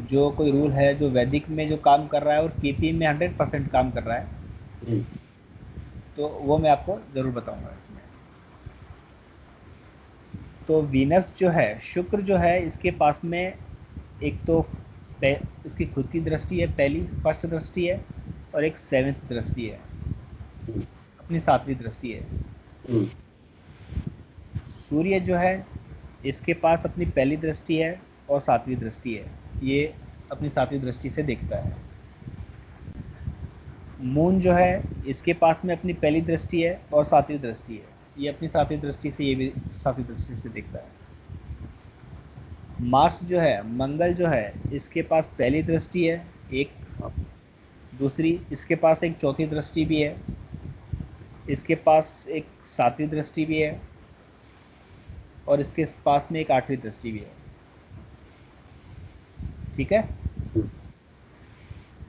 जो कोई रूल है जो वैदिक में जो काम कर रहा है और केपी में 100% काम कर रहा है, तो वो मैं आपको ज़रूर बताऊंगा इसमें। तो वीनस जो है, शुक्र जो है, इसके पास में एक तो इसकी खुद की दृष्टि है, पहली फर्स्ट दृष्टि है, और एक 7th दृष्टि है, अपनी 7वीं दृष्टि है। सूर्य जो है इसके पास अपनी पहली दृष्टि है और 7वीं दृष्टि है, ये अपनी 7वीं दृष्टि से देखता है। मून जो है इसके पास में अपनी पहली दृष्टि है और 7वीं दृष्टि है, ये अपनी 7वीं दृष्टि से, ये भी 7वीं दृष्टि से देखता है। मार्स जो है, मंगल जो है, इसके पास पहली दृष्टि है एक, दूसरी इसके पास एक चौथी दृष्टि भी है, इसके पास एक 7वीं दृष्टि भी है, और इसके पास में एक 8वीं दृष्टि भी है। ठीक है।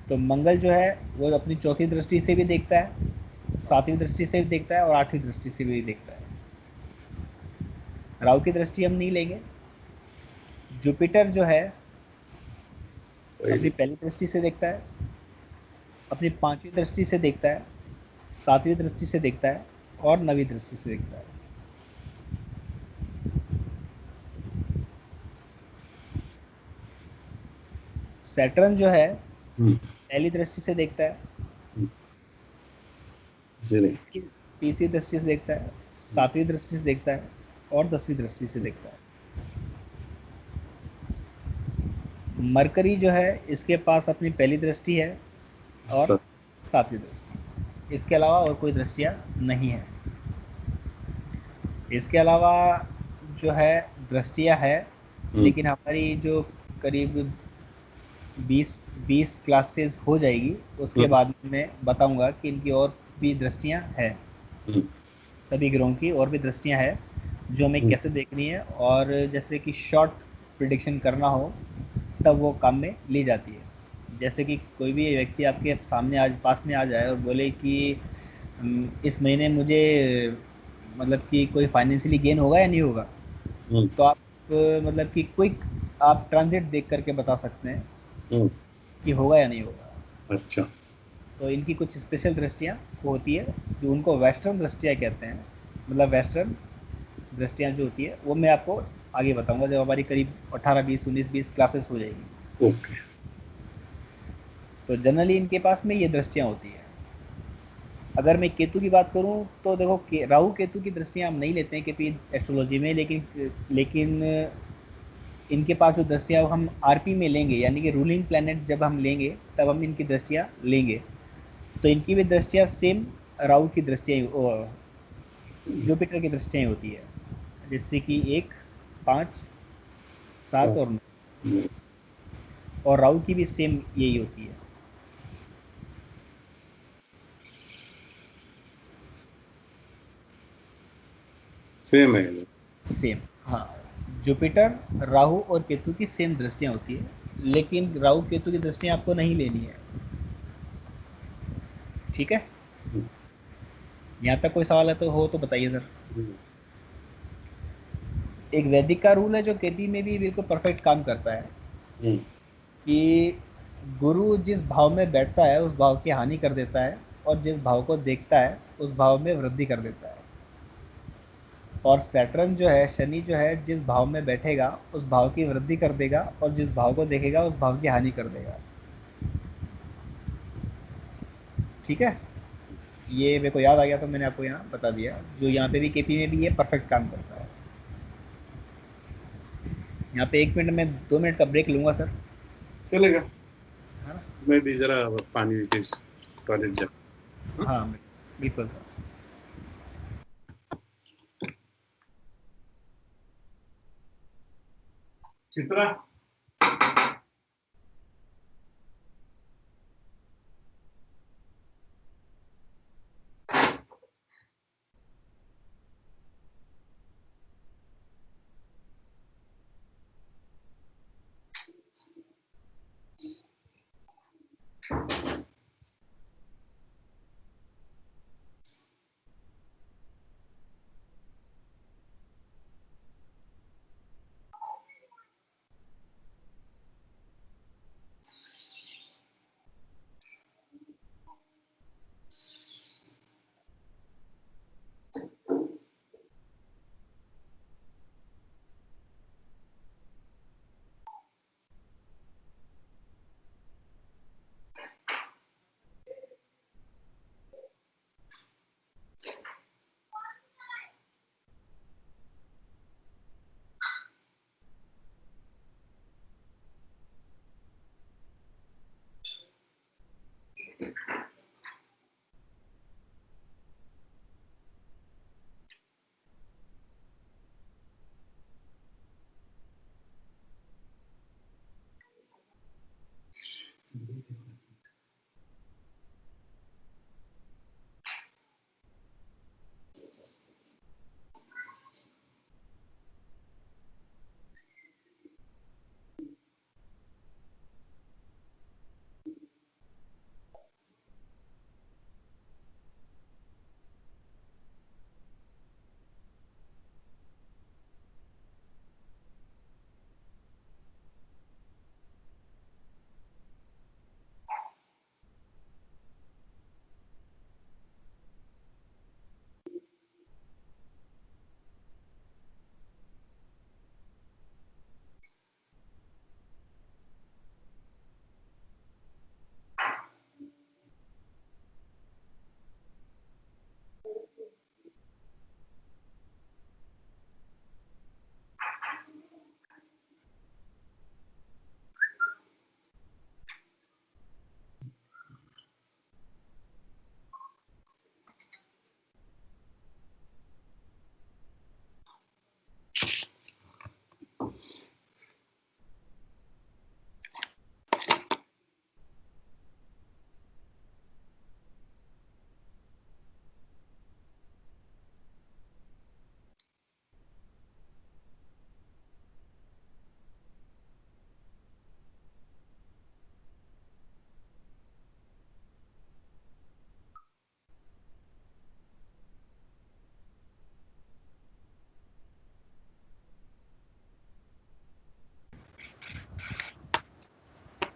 तो मंगल जो है वो अपनी चौथी दृष्टि से भी देखता है, 7वीं दृष्टि से भी देखता है और 8वीं दृष्टि से भी देखता है। राहु की दृष्टि हम नहीं लेंगे। जुपिटर जो है अपनी पहली दृष्टि से देखता है, अपनी 5वीं दृष्टि से देखता है, 7वीं दृष्टि से देखता है और 9वीं दृष्टि से देखता है। सैटर्न जो है पहली दृष्टि से देखता है, इसकी तीसरी दृष्टि से देखता है, 7वीं दृष्टि से देखता है और 10वीं दृष्टि से देखता है। मरकरी जो है इसके पास अपनी पहली दृष्टि है और 7वीं दृष्टि, इसके अलावा और कोई दृष्टियाँ नहीं है। इसके अलावा जो है दृष्टियाँ है, लेकिन हमारी जो करीब 20 क्लासेस हो जाएगी उसके बाद मैं बताऊंगा कि इनकी और भी दृष्टियाँ हैं, सभी ग्रहों की और भी दृष्टियाँ हैं जो हमें कैसे देखनी है, और जैसे कि शॉर्ट प्रिडिक्शन करना हो तब वो काम में ली जाती है। जैसे कि कोई भी व्यक्ति आपके सामने आज पास में आ जाए और बोले कि इस महीने मुझे मतलब कि कोई फाइनेंशियली गेन होगा या नहीं होगा, तो आप मतलब कि क्विक आप ट्रांजिट देख करके बता सकते हैं कि होगा या नहीं होगा। अच्छा। तो इनकी कुछ स्पेशल दृष्टियाँ होती है जो उनको वेस्टर्न दृष्टियाँ कहते हैं, मतलब वेस्टर्न दृष्टियाँ जो होती है वो मैं आपको आगे बताऊंगा जब हमारी करीब 18, 20, 19, 20 क्लासेस हो जाएगी। ओके। तो जनरली इनके पास में ये दृष्टियाँ होती है। अगर मैं केतु की बात करूं तो देखो राहु केतु की दृष्टियाँ हम नहीं लेते हैं केपी एस्ट्रोलॉजी में, लेकिन इनके पास जो दृष्टियाँ हम आरपी में लेंगे, यानी कि रूलिंग प्लैनेट जब हम लेंगे तब हम इनकी दृष्टियाँ लेंगे, तो इनकी भी दृष्टियाँ सेम राहु की दृष्टियाँ, जुपिटर की दृष्टियाँ होती है, जिससे कि 1, 5, 7 और 9, और राहु की भी सेम यही होती है। सेम है। सेम, हाँ। जुपिटर, राहु और केतु की सेम दृष्टियाँ होती है, लेकिन राहु केतु की दृष्टियाँ आपको नहीं लेनी है। ठीक है। यहाँ तक कोई सवाल है तो हो तो बताइए सर। एक वैदिक का रूल है जो केपी में भी बिल्कुल परफेक्ट काम करता है कि गुरु जिस भाव में बैठता है उस भाव की हानि कर देता है, और जिस भाव को देखता है उस भाव में वृद्धि कर देता है। और सैटर्न जो है, शनि जो है, जिस भाव में बैठेगा उस भाव की वृद्धि कर देगा, और जिस भाव को देखेगा उस भाव की हानि कर देगा। ठीक है। ये मेरे को याद आ गया तो मैंने आपको यहाँ बता दिया, जो यहाँ पे भी केपी में भी ये परफेक्ट काम करता है। यहाँ पे 1 मिनट में 2 मिनट का ब्रेक लूँगा सर। चलेगा। हाँ मैं भी जरा पानी के टॉयलेट जा। हाँ बिल्कुल सर। चित्रा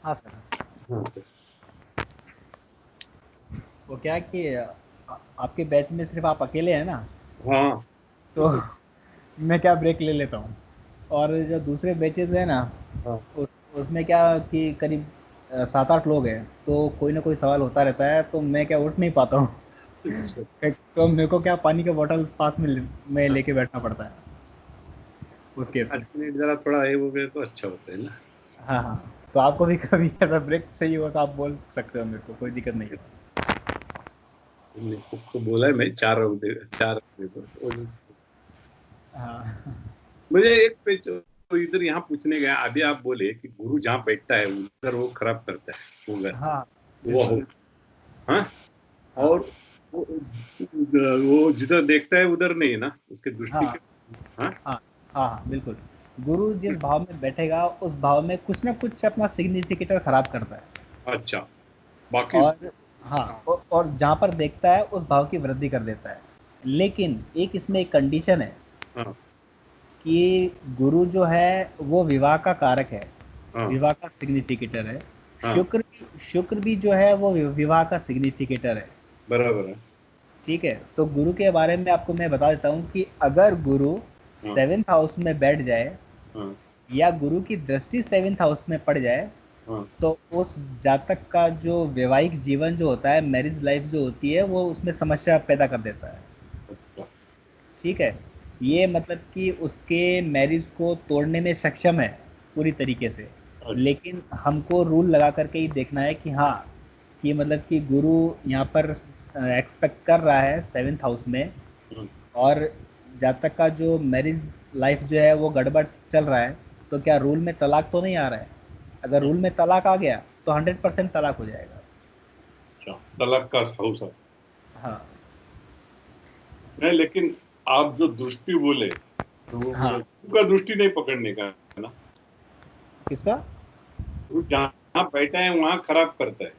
हाँ सर। हाँ वो क्या है कि आपके बैच में सिर्फ आप अकेले हैं ना, हाँ तो मैं क्या ब्रेक ले लेता हूँ। और जो दूसरे बैचेस हैं ना, हाँ उस उसमें क्या कि करीब 7-8 लोग हैं, तो कोई ना कोई सवाल होता रहता है, तो मैं क्या उठ नहीं पाता हूँ। अच्छा, तो मेरे को क्या पानी का बोतल पास में लेके बैठना पड़ता है उस केस में। 8 मिनट जरा थोड़ा ये हो गया तो अच्छा होता है ना। हाँ हाँ, तो आपको भी कभी ऐसा ब्रेक चाहिए हो तो आप बोल सकते हो, मेरे को कोई दिक्कत नहीं है। मिसेस को बोला है मैं 4 दे दो हाँ मुझे एक पे तो इधर यहाँ पूछने गया अभी आप बोले कि गुरु जहाँ बैठता है उधर वो खराब करता है वो घर हाँ, वो बिल्कुल हो बिल्कुल। हाँ हाँ और वो जिधर देखता है उधर नहीं है ना उसके दृष्टि हाँ के हाँ हाँ हाँ हाँ, बिल्कुल। गुरु जिस भाव में बैठेगा उस भाव में कुछ ना कुछ अपना सिग्निफिकेटर खराब करता है। अच्छा बाकी और हाँ, और जहाँ पर देखता है उस भाव की वृद्धि कर देता है। लेकिन एक इसमें एक कंडीशन है हाँ कि गुरु जो है वो विवाह का कारक है, हाँ विवाह का सिग्निफिकेटर है। हाँ शुक्र भी जो है वो विवाह का सिग्निफिकेटर है। बराबर है ठीक है, तो गुरु के बारे में आपको मैं बता देता हूँ कि अगर गुरु हाँ 7th हाउस में बैठ जाए हाँ या गुरु की दृष्टि 7th हाउस में पड़ जाए, हाँ तो उस जातक का जो वैवाहिक जीवन जो होता है, मैरिज लाइफ जो होती है, वो उसमें समस्या पैदा कर देता है। अच्छा ठीक है, ये मतलब कि उसके मैरिज को तोड़ने में सक्षम है पूरी तरीके से। अच्छा लेकिन हमको रूल लगा करके ही देखना है कि हाँ, कि मतलब कि गुरु यहाँ पर एक्सपेक्ट कर रहा है 7th हाउस में, हम्म, और जब तक का जो मैरिज लाइफ जो है वो गड़बड़ चल रहा है, तो क्या रूल में तलाक तो नहीं आ रहा है? अगर रूल में तलाक आ गया तो 100% तलाक हो जाएगा। अच्छा, तलाक का हाउस है। हाँ नहीं, लेकिन आप जो दृष्टि बोले तो हाँ। का दृष्टि नहीं पकड़ने का है ना। किसका? वो जहाँ बैठा है वहां खराब करता है।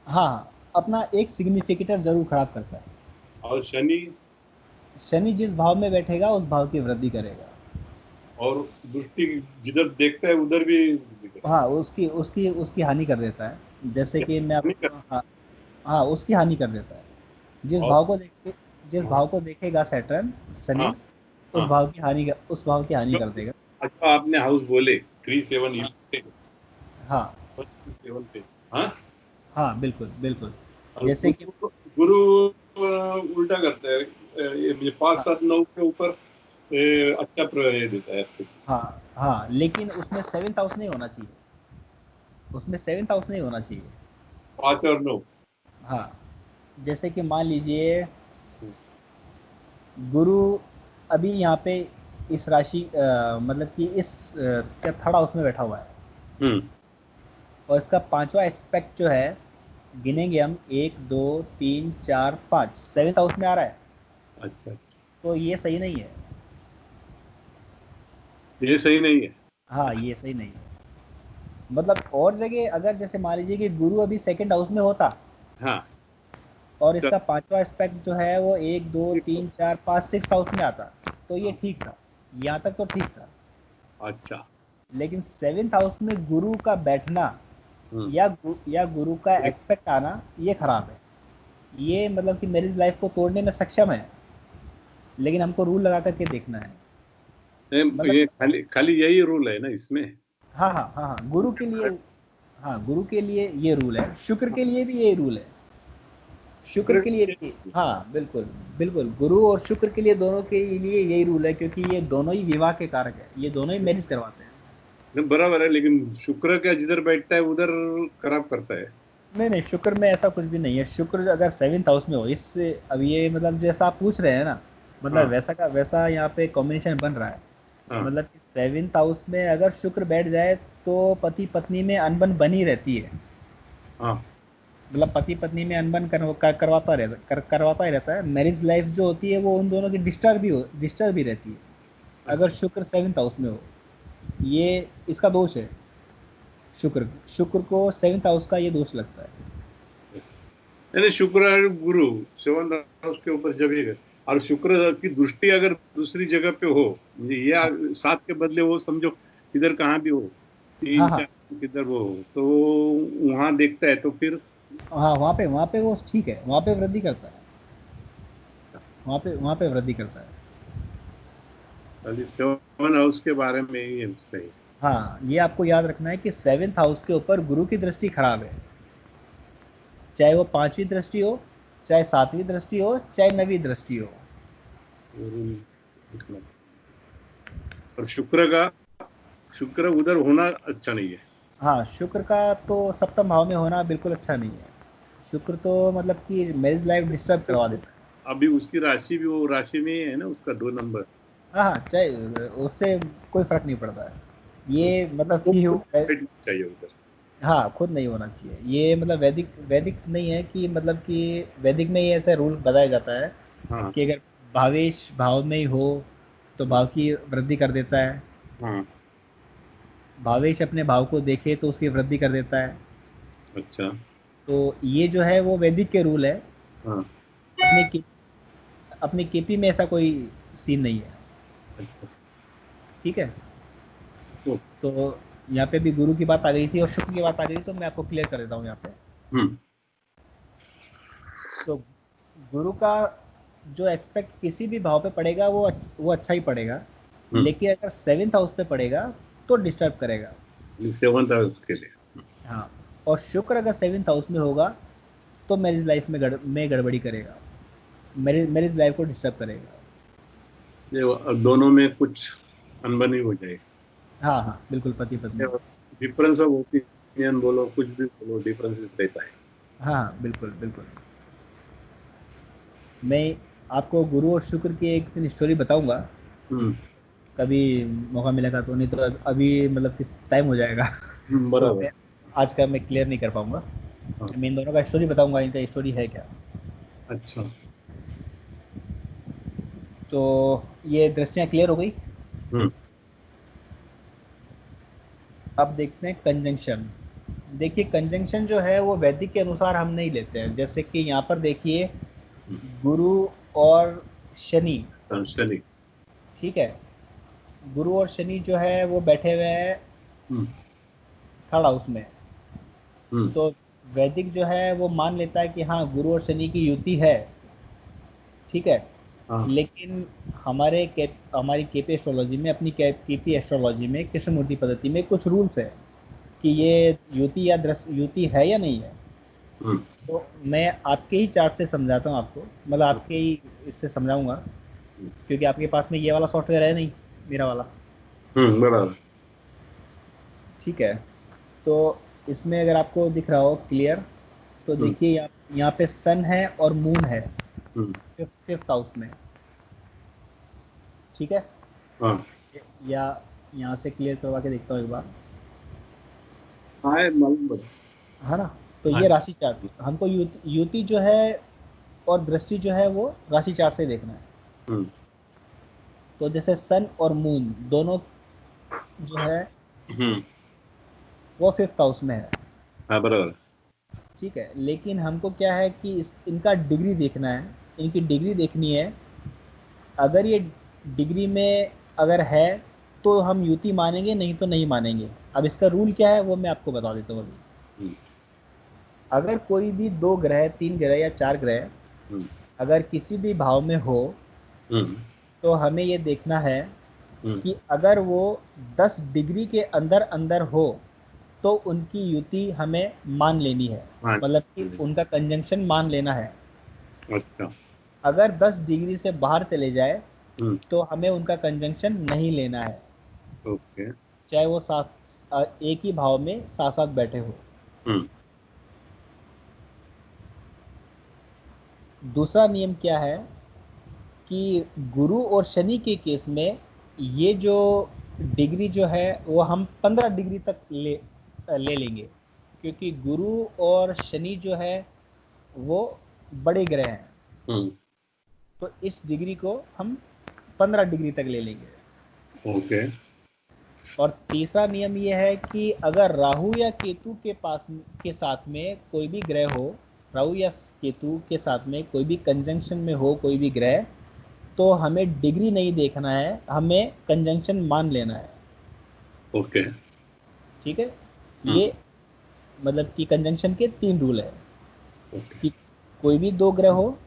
हाँ हाँ, अपना एक सिग्निफिकेटर जरूर खराब करता है। और शनि शनि जिस भाव में बैठेगा उस भाव की वृद्धि करेगा। और दृष्टि जिधर देखता है उधर भी वृद्धि करता हाँ, उसकी उसकी उसकी हानि कर देता है। जैसे है। कि मैं नहीं आपको, हाँ हाँ, उसकी हानि कर देता है। जिस और भाव को देख जिस भाव को देखेगा सैटर्न, हाँ शनि, हाँ, उस भाव की हानि जो कर देगा। जो आपने हाउस बोले 3 7 हाँ 7 पे। हाँ, हाँ, बिल्कुल बिल्कुल। और जैसे कि गुरु उल्टा करता है। ये 5 7 9 के ऊपर अच्छा प्रभाव देता है इसके। हाँ हाँ, लेकिन उसमें सेवेंथ हाउस नहीं होना चाहिए। उसमें सेवेंथ हाउस नहीं होना चाहिए। 5 और 9। हाँ, जैसे कि मान लीजिए गुरु अभी यहाँ पे इस राशि मतलब कि इस क्या थर्ड हाउस में बैठा हुआ है, हम्म। और इसका पांचवा एक्सपेक्ट जो है, गिनेंगे हम, 1 2 3 4 5, सेवेंथ हाउस में आ रहा है। अच्छा, तो ये सही नहीं है। ये सही नहीं है। हाँ, ये सही नहीं है। मतलब और जगह अगर जैसे मान लीजिए कि गुरु अभी सेकंड हाउस में होता हाँ, और चल, इसका पांचवा एस्पेक्ट जो है वो 1 2 3 4 5 सिक्स हाउस में आता, तो ये हाँ, ठीक था। यहाँ तक तो ठीक था। अच्छा। लेकिन सेवेंथ हाउस में गुरु का बैठना हम्म। या गुरु का एक्सपेक्ट आना, ये खराब है। ये मतलब कि मैरिज लाइफ को तोड़ने में सक्षम है, लेकिन हमको रूल लगा करके देखना है। मतलब ये खाली खाली यही रूल है ना इसमें। हाँ हाँ हाँ हाँ, गुरु के लिए, हाँ गुरु के लिए ये रूल है, शुक्र के लिए भी ये रूल है। शुक्र के लिए भी, हाँ बिल्कुल बिल्कुल, गुरु और शुक्र के लिए, दोनों के लिए यही रूल है, क्योंकि ये दोनों ही विवाह के कारक है, ये दोनों ही मैरिज करवाते हैं। बराबर है, लेकिन शुक्र का जिधर बैठता है उधर खराब करता है। नहीं नहीं, शुक्र में ऐसा कुछ भी नहीं है। शुक्र अगर सेवेंथ हाउस में हो, इससे अब ये मतलब जैसा आप पूछ रहे हैं ना, मतलब हाँ वैसा का वैसा यहाँ पे कॉम्बिनेशन बन रहा है। हाँ मतलब कि सेवेंथ हाउस में अगर शुक्र बैठ जाए तो पति पत्नी में अनबन बनी रहती है। हाँ। मतलब पति पत्नी में अनबन करवाता ही रहता है। मैरिज लाइफ जो होती है वो उन दोनों की डिस्टर्ब भी रहती है, अगर अच्छा। शुक्र सेवेंथ हाउस में हो। ये इसका दोष है। शुक्र शुक्र को सेवेंथ हाउस का ये दोष लगता है। यानी शुक्र और गुरु 7 हाउस के ऊपर जब ये, और शुक्र की दृष्टि अगर दूसरी जगह पे हो, या हाँ 7 के बदले वो समझो इधर कहाँ भी हो, हाँ तीन हाँ चार किधर वो हो, तो वहां देखता है तो फिर हाँ, वहाँ पे वो ठीक है, वहाँ पे वृद्धि करता है। वहाँ पे वृद्धि करता है। खाली 7 हाउस के बारे में ही है उसका ही। हाँ, ये आपको याद रखना है कि सेवेंथ हाउस के ऊपर गुरु की दृष्टि खराब है। चाहे वो पांचवी दृष्टि हो, चाहे सातवीं दृष्टि हो, चाहे नवीं दृष्टि हो। मतलब, और शुक्र उधर होना अच्छा नहीं है। हाँ, शुक्र का तो सप्तम भाव में होना बिल्कुल अच्छा नहीं है। शुक्र तो मतलब कि मैरिज लाइफ डिस्टर्ब करवा देता है। अभी उसकी राशि भी वो राशि में ही है ना, उसका 2 नंबर। हाँ हाँ, चाहे उससे कोई फर्क नहीं पड़ता है। तो ये मतलब वो कि खुद बैठना चाहिए उधर। हाँ, खुद नहीं होना चाहिए। ये मतलब वैदिक वैदिक नहीं है कि मतलब कि वैदिक में ही ऐसा रूल बताया जाता है हाँ कि अगर भावेश भाव में ही हो तो भाव की वृद्धि कर देता है। हाँ। भावेश अपने भाव को देखे तो उसकी वृद्धि कर देता है। अच्छा। तो ये जो है वो वैदिक के रूल है। हाँ। अपने की अपने केपी में ऐसा कोई सीन नहीं है। अच्छा। ठीक है। तो तो यहाँ पे भी गुरु की बात आ गई थी और शुक्र की बात आ गई, तो मैं आपको क्लियर कर देता हूँ यहाँ पे। हम्म तो गुरु का जो एक्सपेक्ट किसी भी भाव पे पड़ेगा वो अच्छा ही पड़ेगा। हम्म। लेकिन अगर सेवेंथ हाउस पे पड़ेगा तो डिस्टर्ब करेगा। 7 हाउस के लिए। हाँ, और शुक्र अगर सेवेंथ हाउस में होगा तो मैरिज लाइफ में गड़बड़ी करेगा, मैरिज लाइफ को डिस्टर्ब करेगा। ये दोनों में कुछ अनबनी हो जाएगी। हाँ हाँ, बिल्कुल, पति पत्नी। डिफरेंस ऑफ ओपिनियन बोलो, कुछ भी बोलो, डिफरेंसेस रहता है। हाँ हाँ, बिल्कुल बिल्कुल। मैं आपको गुरु और शुक्र की एक दिन स्टोरी बताऊंगा। हम्म। कभी मौका मिलेगा तो, नहीं तो अभी मतलब किस टाइम हो जाएगा तो बराबर। मैं आज का मैं क्लियर नहीं कर पाऊंगा। हाँ, मैं इन दोनों का स्टोरी बताऊंगा, इनका स्टोरी है क्या। अच्छा। तो ये दृष्टियाँ क्लियर हो गई। हम्म। अब देखते हैं कंजंक्शन। देखिए कंजंक्शन जो है वो वैदिक के अनुसार हम नहीं लेते हैं। जैसे कि यहाँ पर देखिए हम्म, गुरु और शनि, चलिए। ठीक है, गुरु और शनि जो है वो बैठे हुए हैं हम्म। थर्ड हाउस में। हम्म। तो वैदिक जो है वो मान लेता है कि हाँ गुरु और शनि की युति है, ठीक है। हाँ। लेकिन हमारी केपी एस्ट्रोलॉजी में, अपनी केपी एस्ट्रोलॉजी में, कृष्णमूर्ति पद्धति में कुछ रूल्स है कि ये युति या युति है या नहीं है। हम्म। तो मैं आपके ही चार्ट से समझाता हूँ आपको, मतलब आपके ही इससे समझाऊंगा, क्योंकि आपके पास में ये वाला सॉफ्टवेयर है नहीं, मेरा वाला, बराबर। ठीक है। तो इसमें अगर आपको दिख रहा हो क्लियर, तो हम्म। देखिए यहाँ पे सन है और मून है हम्म। फिफ्थ हाउस में, ठीक है। हाँ। या यहाँ से क्लियर करवा के देखता हूँ एक बार, हाँ, है, मालूम बता। है ना। तो हाँ। ये राशि चार्ट हमको युति जो है और दृष्टि जो है वो राशि चार्ट से देखना है। हम्म। तो जैसे सन और मून दोनों जो है हम्म। वो फिफ्थ हाउस में है, हाँ, बराबर। ठीक है। लेकिन हमको क्या है कि इनका डिग्री देखना है, इनकी डिग्री देखनी है। अगर ये डिग्री में अगर है तो हम युति मानेंगे, नहीं तो नहीं मानेंगे। अब इसका रूल क्या है वो मैं आपको बता देता हूँ अभी। हम्म। अगर कोई भी दो ग्रह, तीन ग्रह या चार ग्रह हम्म। अगर किसी भी भाव में हो, हम्म। तो हमें ये देखना है हम्म। कि अगर वो 10 डिग्री के अंदर अंदर हो तो उनकी युति हमें मान लेनी है, हाँ। मतलब कि उनका कंजंक्शन मान लेना है। अच्छा। अगर 10 डिग्री से बाहर चले जाए हम्म। तो हमें उनका कंजंक्शन नहीं लेना है, ओके। चाहे वो एक ही भाव में साथ साथ बैठे हो। हम्म। दूसरा नियम क्या है कि गुरु और शनि के केस में ये जो डिग्री जो है वो हम 15 डिग्री तक ले लेंगे, क्योंकि गुरु और शनि जो है वो बड़े ग्रह हैं। हम्म। तो इस डिग्री को हम 15 डिग्री तक ले लेंगे। ओके। और तीसरा नियम ये है कि अगर राहु या केतु के साथ में कोई भी ग्रह हो, राहु या केतु के साथ में कोई भी कंजंक्शन में हो कोई भी ग्रह, तो हमें डिग्री नहीं देखना है, हमें कंजंक्शन मान लेना है, ओके। ठीक है। हम्म। ये मतलब कि कंजंक्शन के 3 रूल है ओके। कि कोई भी दो ग्रह हो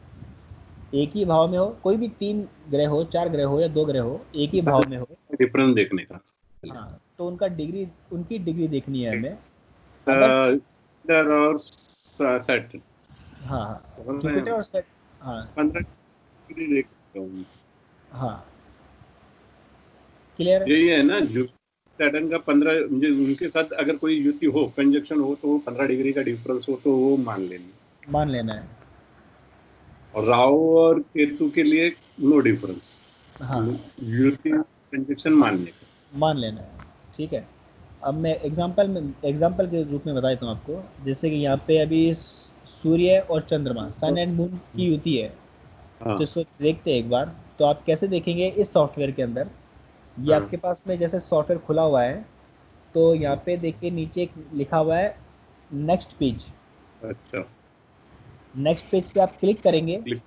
एक ही भाव में हो, कोई भी 3 ग्रह हो, 4 ग्रह हो या 2 ग्रह हो एक ही भाव में हो, डिफरेंस देखने का। हाँ, तो उनकी डिग्री देखनी है हमें। अगर जुपिटर और सैटर्न, हाँ हाँ जुपिटर और सेट, हाँ 15 डिग्री देख सकता हूँ। हाँ क्लियर है, यही है ना, जुपिटर सैटर्न का 15, मुझे उनके साथ अगर कोई युति हो, कंजक्शन हो, तो वो 15 डिग्री का डिफरेंस हो तो वो मान लेंगे। मान लेना है। और राहु और केतु के लिए नो डिफरेंस, हाँ युति कंजक्शन मानने का। मान लेना है, ठीक है। अब मैं एग्जाम्पल के रूप में बता देता हूँ आपको। जैसे कि यहाँ पे अभी सूर्य और चंद्रमा, सन एंड मून की युति है। तो हाँ। इसको देखते हैं एक बार। तो आप कैसे देखेंगे इस सॉफ्टवेयर के अंदर, ये हाँ। आपके पास में जैसे सॉफ्टवेयर खुला हुआ है, तो यहाँ पे देखिए नीचे एक लिखा हुआ है नेक्स्ट पेज। अच्छा। नेक्स्ट पेज पे आप क्लिक करेंगे क्लिक।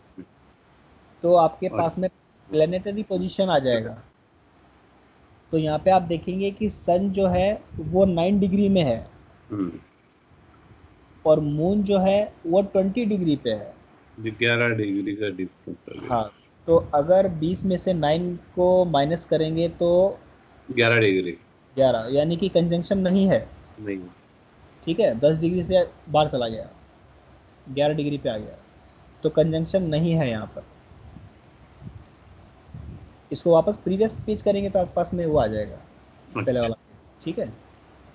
तो आपके और पास में प्लेनेटरी पोजीशन आ जाएगा। तो यहाँ पे आप देखेंगे कि सन जो है वो 9 डिग्री में है हम्म, और मून जो है वो 20 डिग्री पे है। 11 डिग्री का डिफरेंस आ गया। हाँ, तो अगर 20 में से 9 को माइनस करेंगे तो 11 डिग्री। 11, यानी कि कंजंक्शन नहीं है, नहीं। ठीक है। 10 डिग्री से बाहर चला गया, 11 डिग्री पे आ गया, तो कंजंक्शन नहीं है यहाँ पर। इसको वापस प्रीवियस पेज करेंगे तो आपके पास में वो आ जाएगा, पहले अच्छा। वाला पेज, ठीक है।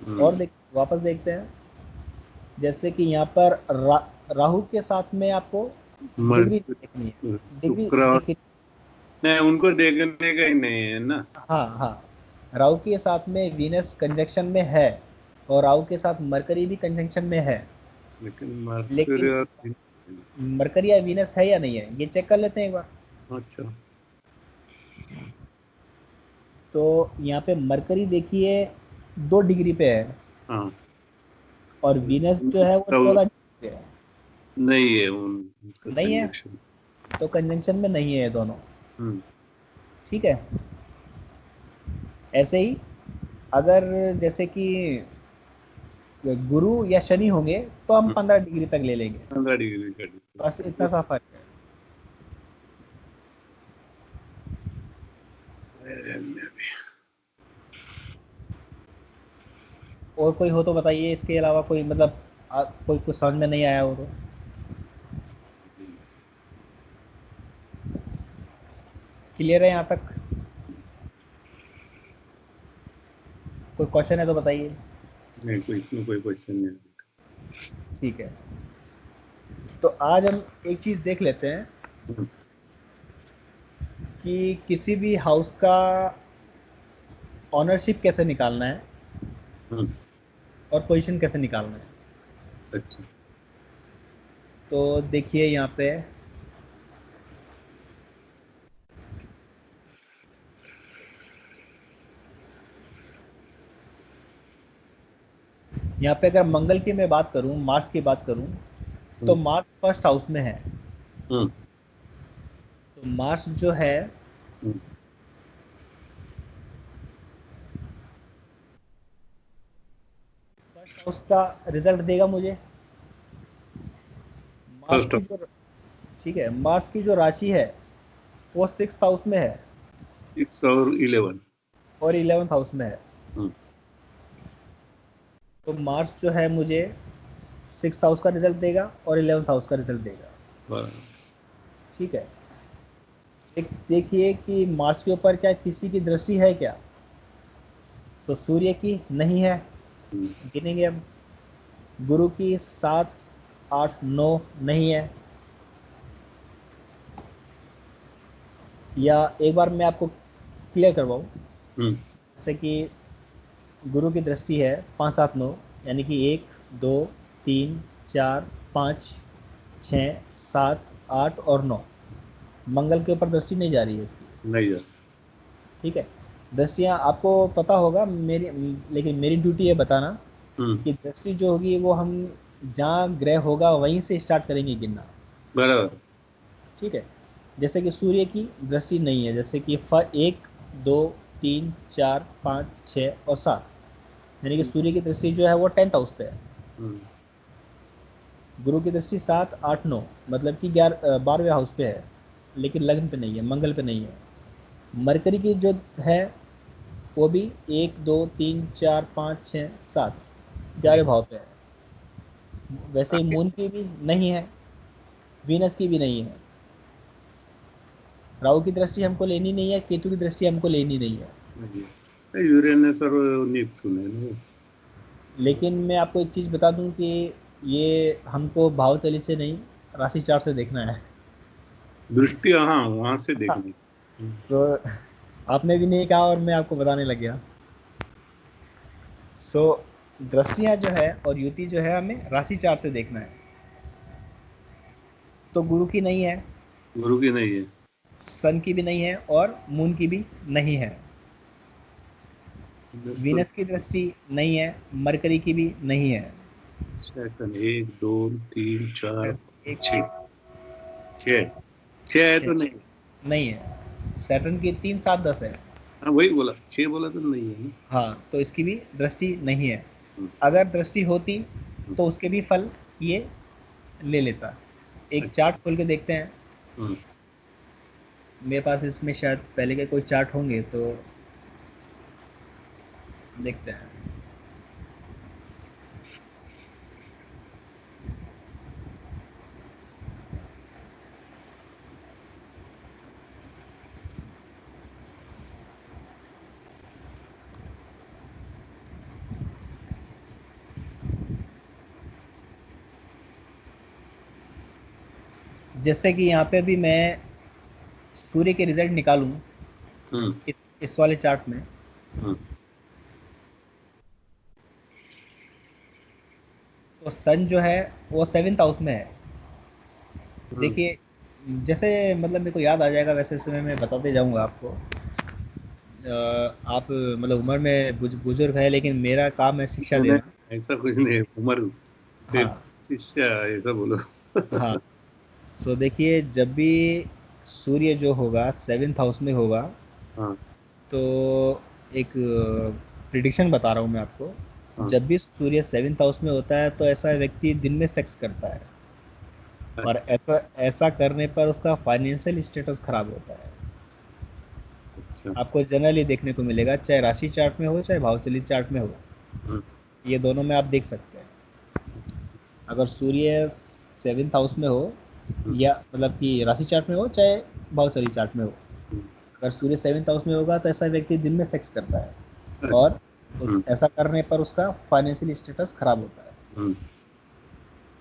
और हम्म। वापस देखते हैं। जैसे कि यहाँ पर राहु के साथ में आपको डिग्री देखनी है, डिग्री शुक्र और देखिए, नहीं, उनको देखने का ही नहीं है ना। हाँ हाँ, राहु के साथ में वीनस कंजंक्शन में है और राहु के साथ मरकरी भी कंजंक्शन में है, लेकिन मर्क्यूरी लेकिन और मरकरी या वीनस है या नहीं है ये चेक कर लेते हैं एक बार। अच्छा। तो यहाँ पे मरकरी देखिए 2 डिग्री पे है हाँ, और वीनस जो है वो तब 14 डिग्री पे है। नहीं है उनका नहीं है, कंजक्शन। तो कंजंक्शन में नहीं है ये दोनों। हम्म। ठीक है, ऐसे ही अगर जैसे कि गुरु या शनि होंगे तो हम 15 डिग्री तक ले लेंगे, 15 डिग्री का बस difference। इतना सा फर्क है। और कोई हो तो बताइए, इसके अलावा कोई मतलब कोई कुछ समझ में नहीं आया हो तो। क्लियर है यहाँ तक? कोई क्वेश्चन है तो बताइए। नहीं, कोई इसमें कोई क्वेश्चन नहीं है। ठीक है, तो आज हम एक चीज़ देख लेते हैं हम्म, कि किसी भी हाउस का ऑनरशिप कैसे निकालना है हम्म, और पोजीशन कैसे निकालना है। अच्छा। तो देखिए यहाँ पे, यहाँ पे अगर मंगल की मैं बात करूँ, मार्स की बात करूँ, तो हम्म, मार्स फर्स्ट हाउस में है। हम्म, तो मार्स जो है हम्म, फर्स्ट हाउस का रिजल्ट देगा मुझे। मार्स फर्स्ट की जो, ठीक है, मार्स की जो राशि है वो 6th हाउस में है 6 और 11। और 11th हाउस में है। हम्म, तो मार्स जो है मुझे 6th हाउस का रिजल्ट देगा और 11th हाउस का रिजल्ट देगा। बराबर। ठीक है, देखिए कि मार्स के ऊपर क्या किसी की दृष्टि है क्या, तो सूर्य की नहीं है। हम्म, गिनेंगे अब। गुरु की 7, 8, 9 नहीं है। या एक बार मैं आपको क्लियर करवाऊँ, हम्म, जैसे कि गुरु की दृष्टि है 5, 7, 9, यानी कि 1, 2, 3, 4, 5, 6, 7, 8 और 9। मंगल के ऊपर दृष्टि नहीं जा रही है इसकी। नहीं यार। ठीक है, दृष्टियाँ आपको पता होगा मेरी, लेकिन मेरी ड्यूटी है बताना हम्म, कि दृष्टि जो होगी वो हम जहाँ ग्रह होगा वहीं से स्टार्ट करेंगे गिनना। बराबर। ठीक है, जैसे कि सूर्य की दृष्टि नहीं है, जैसे कि 1, 2, 3, 4, 5, 6 और 7, यानी कि सूर्य की दृष्टि जो है वो 10th हाउस पे है। हम्म, गुरु की दृष्टि 7, 8, 9, मतलब कि 12वें हाउस पे है, लेकिन लग्न पे नहीं है, मंगल पे नहीं है। मरकरी की जो है वो भी 1, 2, 3, 4, 5, 6, 7, 11 भाव पे है। वैसे ही मून की भी नहीं है, वीनस की भी नहीं है। राहु की दृष्टि हमको लेनी नहीं है, केतु की दृष्टि हमको लेनी नहीं है। नहीं है। यूरेनस और नेपच्यून है ना वो। लेकिन मैं आपको एक चीज़ बता दूं कि ये हमको भावचली से नहीं, राशि चार्ट से देखना है। दृष्टि, हाँ, वहां से देखनी। तो आपने भी नहीं कहा और मैं आपको बताने लग गया। सो दृष्टियां जो है और युति जो है हमें राशि चार्ट से देखना है। तो गुरु की नहीं है, गुरु की नहीं है। सन की भी नहीं है और मून की भी नहीं है। बृहस्पति। वीनस की दृष्टि नहीं है, मरकरी की भी नहीं है। सेकंड, 1, 2, 3, 4, एक, 6। 6। 6 है तो छः नहीं। नहीं है। सैटर्न की 3, 7, 10 है। हाँ, वही बोला, 6 बोला तो नहीं है ना। हाँ, तो इसकी भी दृष्टि नहीं है। हम्म, अगर दृष्टि होती हम्म, तो उसके भी फल ये ले लेता। एक अच्छा। चार्ट खोल के देखते हैं। हम्म, मेरे पास इसमें शायद पहले के कोई चार्ट होंगे तो देखते हैं। जैसे कि यहाँ पे भी मैं सूर्य के रिजल्ट निकालूं हम्म इस वाले चार्ट में, हम्म तो सन जो है वो 7th हाउस में है। हम्म देखिए, जैसे मतलब मेरे को याद आ जाएगा वैसे समय मैं बताते जाऊंगा आपको। आप मतलब उम्र में बुजुर्ग है, लेकिन मेरा काम है शिक्षा नहीं, देना। ऐसा कुछ नहीं है, उम्र फिर हाँ शिष्य ऐसा बोलो। हाँ। सो देखिए, जब भी सूर्य जो होगा 7th हाउस में होगा, हाँ तो एक प्रिडिक्शन बता रहा हूँ मैं आपको। हाँ। जब भी सूर्य 7th हाउस में होता है तो ऐसा व्यक्ति दिन में सेक्स करता है, और ऐसा ऐसा करने पर उसका फाइनेंशियल स्टेटस खराब होता है। अच्छा। आपको जनरली देखने को मिलेगा, चाहे राशि चार्ट में हो चाहे भाव चलित चार्ट में हो, हम्म ये दोनों में आप देख सकते हैं। अगर सूर्य 7th हाउस में हो, हम्म या मतलब कि राशि चार्ट में हो चाहे भाव चलित चार्ट में हो, हम्म, अगर सूर्य 7th हाउस में होगा तो ऐसा व्यक्ति दिन में सेक्स करता है, अच्छा। और ऐसा करने पर उसका फाइनेंशियल स्टेटस खराब होता है। हम्म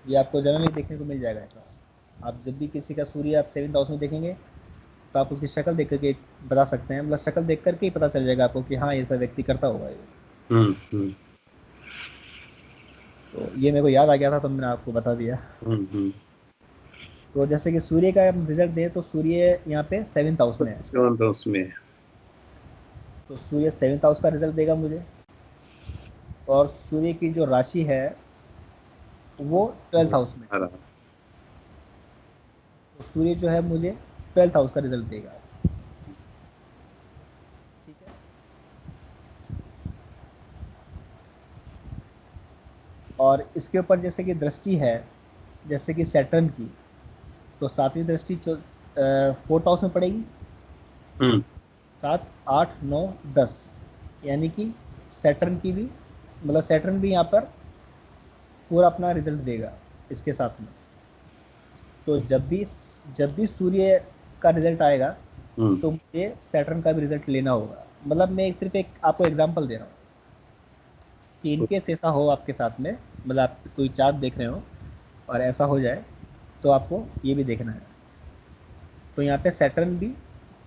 ये आपको जनरली देखने को मिल जाएगा ऐसा। आप जब भी किसी का सूर्य आप 7th हाउस में देखेंगे, तो आप उसकी शक्ल देख करके बता सकते हैं, मतलब शक्ल देख करके ही पता चल जाएगा आपको कि हाँ ऐसा व्यक्ति करता होगा ये। हम्म तो ये मेरे को याद आ गया था तो मैंने आपको बता दिया। हम्म। तो जैसे कि सूर्य का रिजल्ट दें तो सूर्य यहाँ पे 7th हाउस में है। सेवंथ हाउस में है। तो सूर्य 7th हाउस का रिजल्ट देगा मुझे, और सूर्य की जो राशि है वो 12th हाउस में है। आ रहा। तो सूर्य जो है मुझे 12th हाउस का रिजल्ट देगा। ठीक है। और इसके ऊपर जैसे कि दृष्टि है, जैसे कि सैटर्न की, तो 7वीं दृष्टि 4th हाउस में पड़ेगी। हम्म 7, 8, 9, 10, यानी कि सैटर्न की भी, मतलब सैटर्न भी यहाँ पर पूरा अपना रिजल्ट देगा इसके साथ में। तो जब भी सूर्य का रिजल्ट आएगा, हम्म तो मुझे सैटर्न का भी रिजल्ट लेना होगा। मतलब मैं सिर्फ एक आपको एग्जांपल दे रहा हूँ कि इनकेस ऐसा हो आपके साथ में, मतलब आप कोई चार्ट देख रहे हो और ऐसा हो जाए, तो आपको ये भी देखना है। तो यहाँ पे सैटर्न भी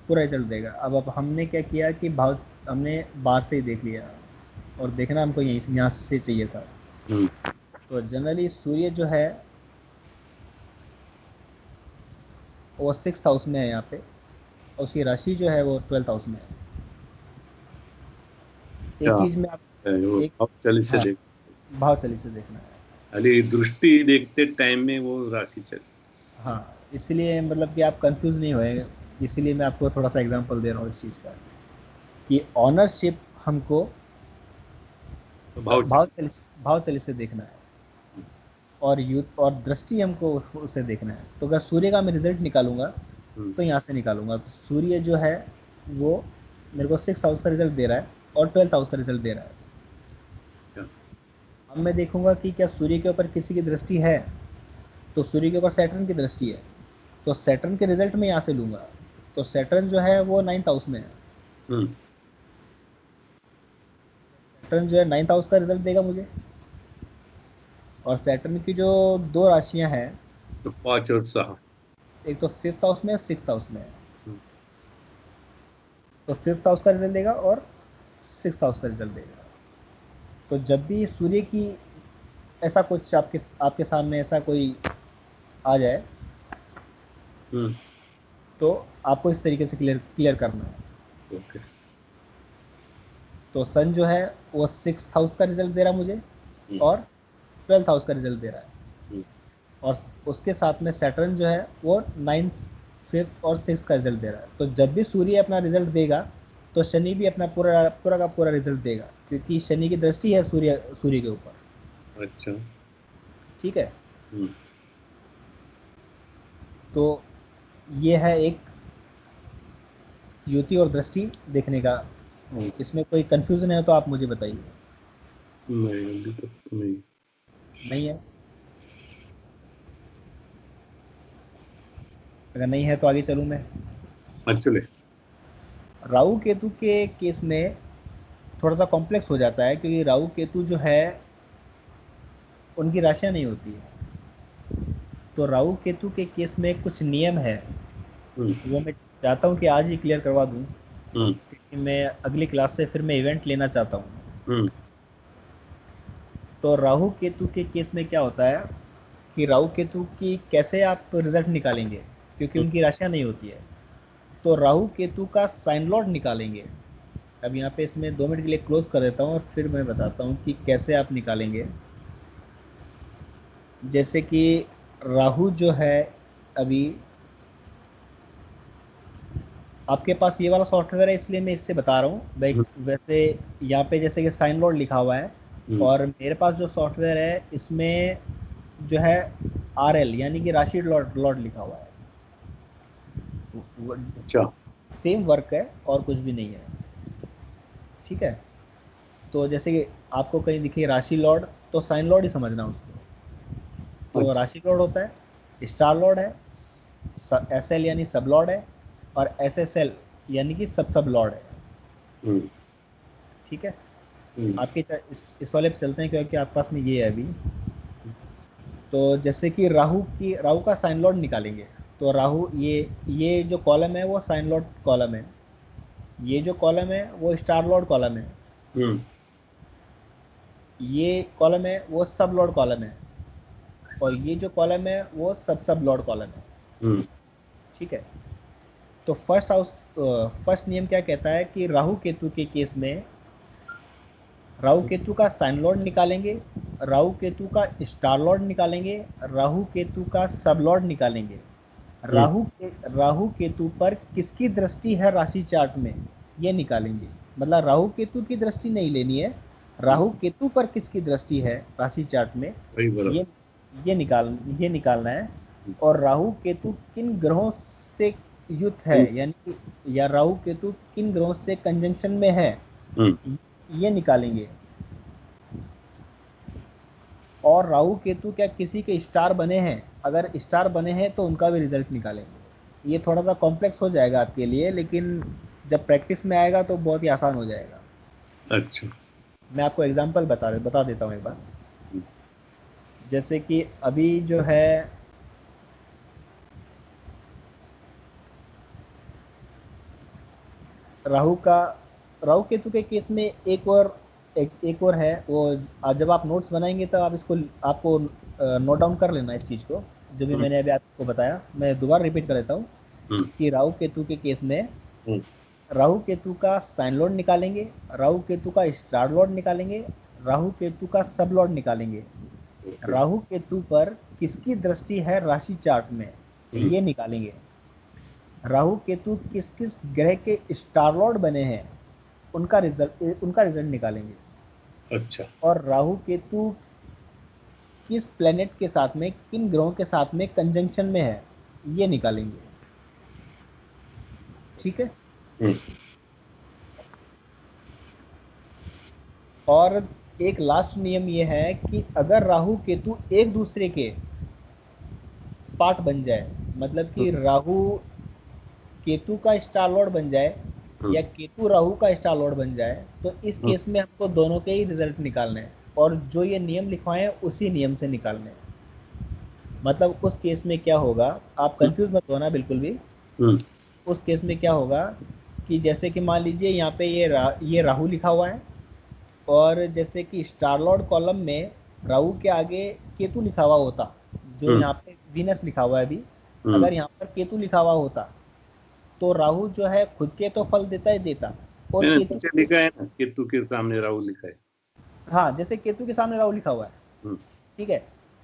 पूरा रिजल्ट देगा। अब हमने क्या किया कि भाव हमने बाहर से ही देख लिया, और देखना हमको यहीं यहाँ से चाहिए था। हम्म तो जनरली सूर्य जो है वो 6th हाउस में है यहाँ पे, और उसकी राशि जो है वो 12th हाउस में है। एक क्या चीज़ में आप है वो एक अब चलित से हाँ, देख। भाव चलित से देखना है। खाली दृष्टि देखते टाइम में वो राशि चल। हाँ, इसलिए मतलब कि आप कंफ्यूज नहीं होए, इसीलिए मैं आपको थोड़ा सा एग्जांपल दे रहा हूँ इस चीज़ का, कि ऑनरशिप हमको भाव भाव चलित। चलित भाव चलित से देखना है, और युद्ध और दृष्टि हमको उसे देखना है। तो अगर सूर्य का मैं रिजल्ट निकालूंगा, हम्म तो यहाँ से निकालूंगा। तो सूर्य जो है वो मेरे को 6th हाउस का रिजल्ट दे रहा है, और 12th हाउस का रिजल्ट दे रहा है। क्या। अब मैं देखूंगा कि क्या सूर्य के ऊपर किसी की दृष्टि है, तो सूर्य के ऊपर सैटर्न की दृष्टि है, तो सैटर्न के रिजल्ट मैं यहाँ से लूंगा। तो सैटर्न जो है वो 9th हाउस में है। हम्म सैटर्न जो है 9th हाउस का रिजल्ट देगा मुझे। और सैटर्न की जो दो राशियां हैं, तो 5 और 6। एक तो 5th हाउस में 6th हाउस में है, हम्म तो 5th हाउस का रिजल्ट देगा और 6th हाउस का रिजल्ट देगा। तो जब भी सूर्य की ऐसा कुछ आपके आपके सामने ऐसा कोई आ जाए, हम्म तो आपको इस तरीके से क्लियर क्लियर करना है। ओके। तो सन जो है वो 6th हाउस का रिजल्ट दे रहा है मुझे, हम्म और 12th हाउस का रिजल्ट दे रहा है। हम्म और उसके साथ में सैटर्न जो है वो 9th, 5th और 6th का रिजल्ट दे रहा है। तो जब भी सूर्य अपना रिजल्ट देगा, तो शनि भी अपना पूरा पूरा का पूरा रिजल्ट देगा, क्योंकि शनि की दृष्टि है सूर्य सूर्य के ऊपर। अच्छा। ठीक है। हम्म तो ये है एक युति और दृष्टि देखने का। इसमें कोई कंफ्यूजन है तो आप मुझे बताइए। नहीं, अभी तक तो नहीं। नहीं है? अगर नहीं है तो आगे चलूँ मैं। हाँ चले। राहु केतु के केस में थोड़ा सा कॉम्प्लेक्स हो जाता है, क्योंकि राहु केतु जो है उनकी राशियां नहीं होती है। तो राहु केतु के केस में कुछ नियम है, हम्म वो मैं चाहता हूँ कि आज ही क्लियर करवा दूँ, हम्म क्योंकि मैं अगली क्लास से फिर मैं इवेंट लेना चाहता हूँ। हम्म तो राहु केतु के केस में क्या होता है कि राहु केतु की कैसे आप रिजल्ट निकालेंगे, क्योंकि उनकी राशियाँ नहीं होती है। तो राहु केतु का साइन लॉर्ड निकालेंगे। अब यहाँ पे इसमें 2 मिनट के लिए क्लोज कर देता हूँ और फिर मैं बताता हूँ कि कैसे आप निकालेंगे। जैसे कि राहु जो है, अभी आपके पास ये वाला सॉफ्टवेयर है इसलिए मैं इससे बता रहा हूँ भाई। वैसे यहाँ पे जैसे कि साइन लॉर्ड लिखा हुआ है, और मेरे पास जो सॉफ्टवेयर है इसमें जो है RL यानी कि राशि लॉर्ड लॉर्ड लिखा हुआ है। अच्छा सेम वर्क है और कुछ भी नहीं है, ठीक है। तो जैसे कि आपको कहीं दिखे राशि लॉर्ड, तो साइन लॉर्ड ही समझना उसको। तो अच्छा राशि लॉर्ड होता है, स्टार लॉर्ड है, SL यानी सब लॉर्ड है, और SSL यानी कि सब लॉर्ड है, हम्म ठीक है। हम्म आपके इस वाले पे चलते हैं क्योंकि आपके पास में ये है अभी। तो जैसे कि राहु का साइन लॉर्ड निकालेंगे। तो राहु, ये जो कॉलम है वो साइन लॉर्ड कॉलम है, ये जो कॉलम है वो स्टार लॉर्ड कॉलम है, हम्म ये कॉलम है वो सब लॉर्ड कॉलम है, और ये जो कॉलम है वो सब लॉर्ड कॉलम है, हम्म ठीक है। तो फर्स्ट नियम क्या कहता है कि राहु केतु के केस में राहु केतु का साइन लॉर्ड निकालेंगे, राहु केतु का स्टार लॉर्ड निकालेंगे, राहु केतु का सब लॉर्ड निकालेंगे। हम्म राहु केतु पर किसकी दृष्टि है राशि चार्ट में, ये निकालेंगे। मतलब राहु केतु की दृष्टि नहीं लेनी है, राहु केतु पर किसकी दृष्टि है राशि चार्ट में, वही बराबर। ये ये निकालना है। और राहु केतु किन ग्रहों से युक्त है, यानी या राहु केतु किन ग्रहों से कंजंक्शन में है, हम्म ये निकालेंगे। और राहु केतु क्या किसी के स्टार बने हैं, अगर स्टार बने हैं तो उनका भी रिजल्ट निकालेंगे। ये थोड़ा सा कॉम्प्लेक्स हो जाएगा आपके लिए, लेकिन जब प्रैक्टिस में आएगा तो बहुत ही आसान हो जाएगा। अच्छा मैं आपको एग्जांपल बता देता हूँ एक बार। हम्म जैसे कि अभी जो है राहु का राहु केतु के केस में एक और है वो। आज जब आप नोट्स बनाएंगे तब आप इसको आपको नोट डाउन कर लेना इस चीज़ को, जो भी हम्म मैंने अभी आपको बताया। मैं दोबारा रिपीट कर देता हूँ हम्म कि राहु केतु के केस में हम्म राहु केतु का साइन लॉर्ड निकालेंगे, राहु केतु का स्टार लॉर्ड निकालेंगे, राहु केतु का सब लॉर्ड निकालेंगे। ओके राहु केतु पर किसकी दृष्टि है राशि चार्ट में, हम्म ये निकालेंगे। राहु केतु किस किस ग्रह के स्टार लॉर्ड बने हैं, उनका रिजल्ट निकालेंगे। अच्छा और राहु केतु किस प्लेनेट के साथ में, किन ग्रहों के साथ में कंजंक्शन में है, ये निकालेंगे, ठीक है। हम्म और एक लास्ट नियम ये है कि अगर राहु केतु एक दूसरे के पार्ट बन जाए, मतलब कि राहु केतु का स्टार लॉर्ड बन जाए हम्म या केतु राहु का स्टार लॉर्ड बन जाए, तो इस हम्म केस में हमको दोनों के ही रिजल्ट निकालने हैं, और जो ये नियम लिखवाए हैं उसी नियम से निकालने हैं। मतलब उस केस में क्या होगा, आप कंफ्यूज मत होना बिल्कुल भी। हम्म उस केस में क्या होगा कि जैसे कि मान लीजिए यहाँ पे ये राहु लिखा हुआ है, और जैसे कि स्टार लॉर्ड कॉलम में राहु के आगे केतु लिखा हुआ होता, जो हम्म यहाँ पे वीनस लिखा हुआ है अभी, हम्म अगर यहाँ पर केतु लिखा हुआ होता तो राहु जो है खुद के तो फल देता ही देता, और मैंने केतु, नीचे लिखा है ना, केतु के सामने राहु लिखा है। हाँ जैसे केतु के सामने राहु लिखा हुआ है, हम्म ठीक है।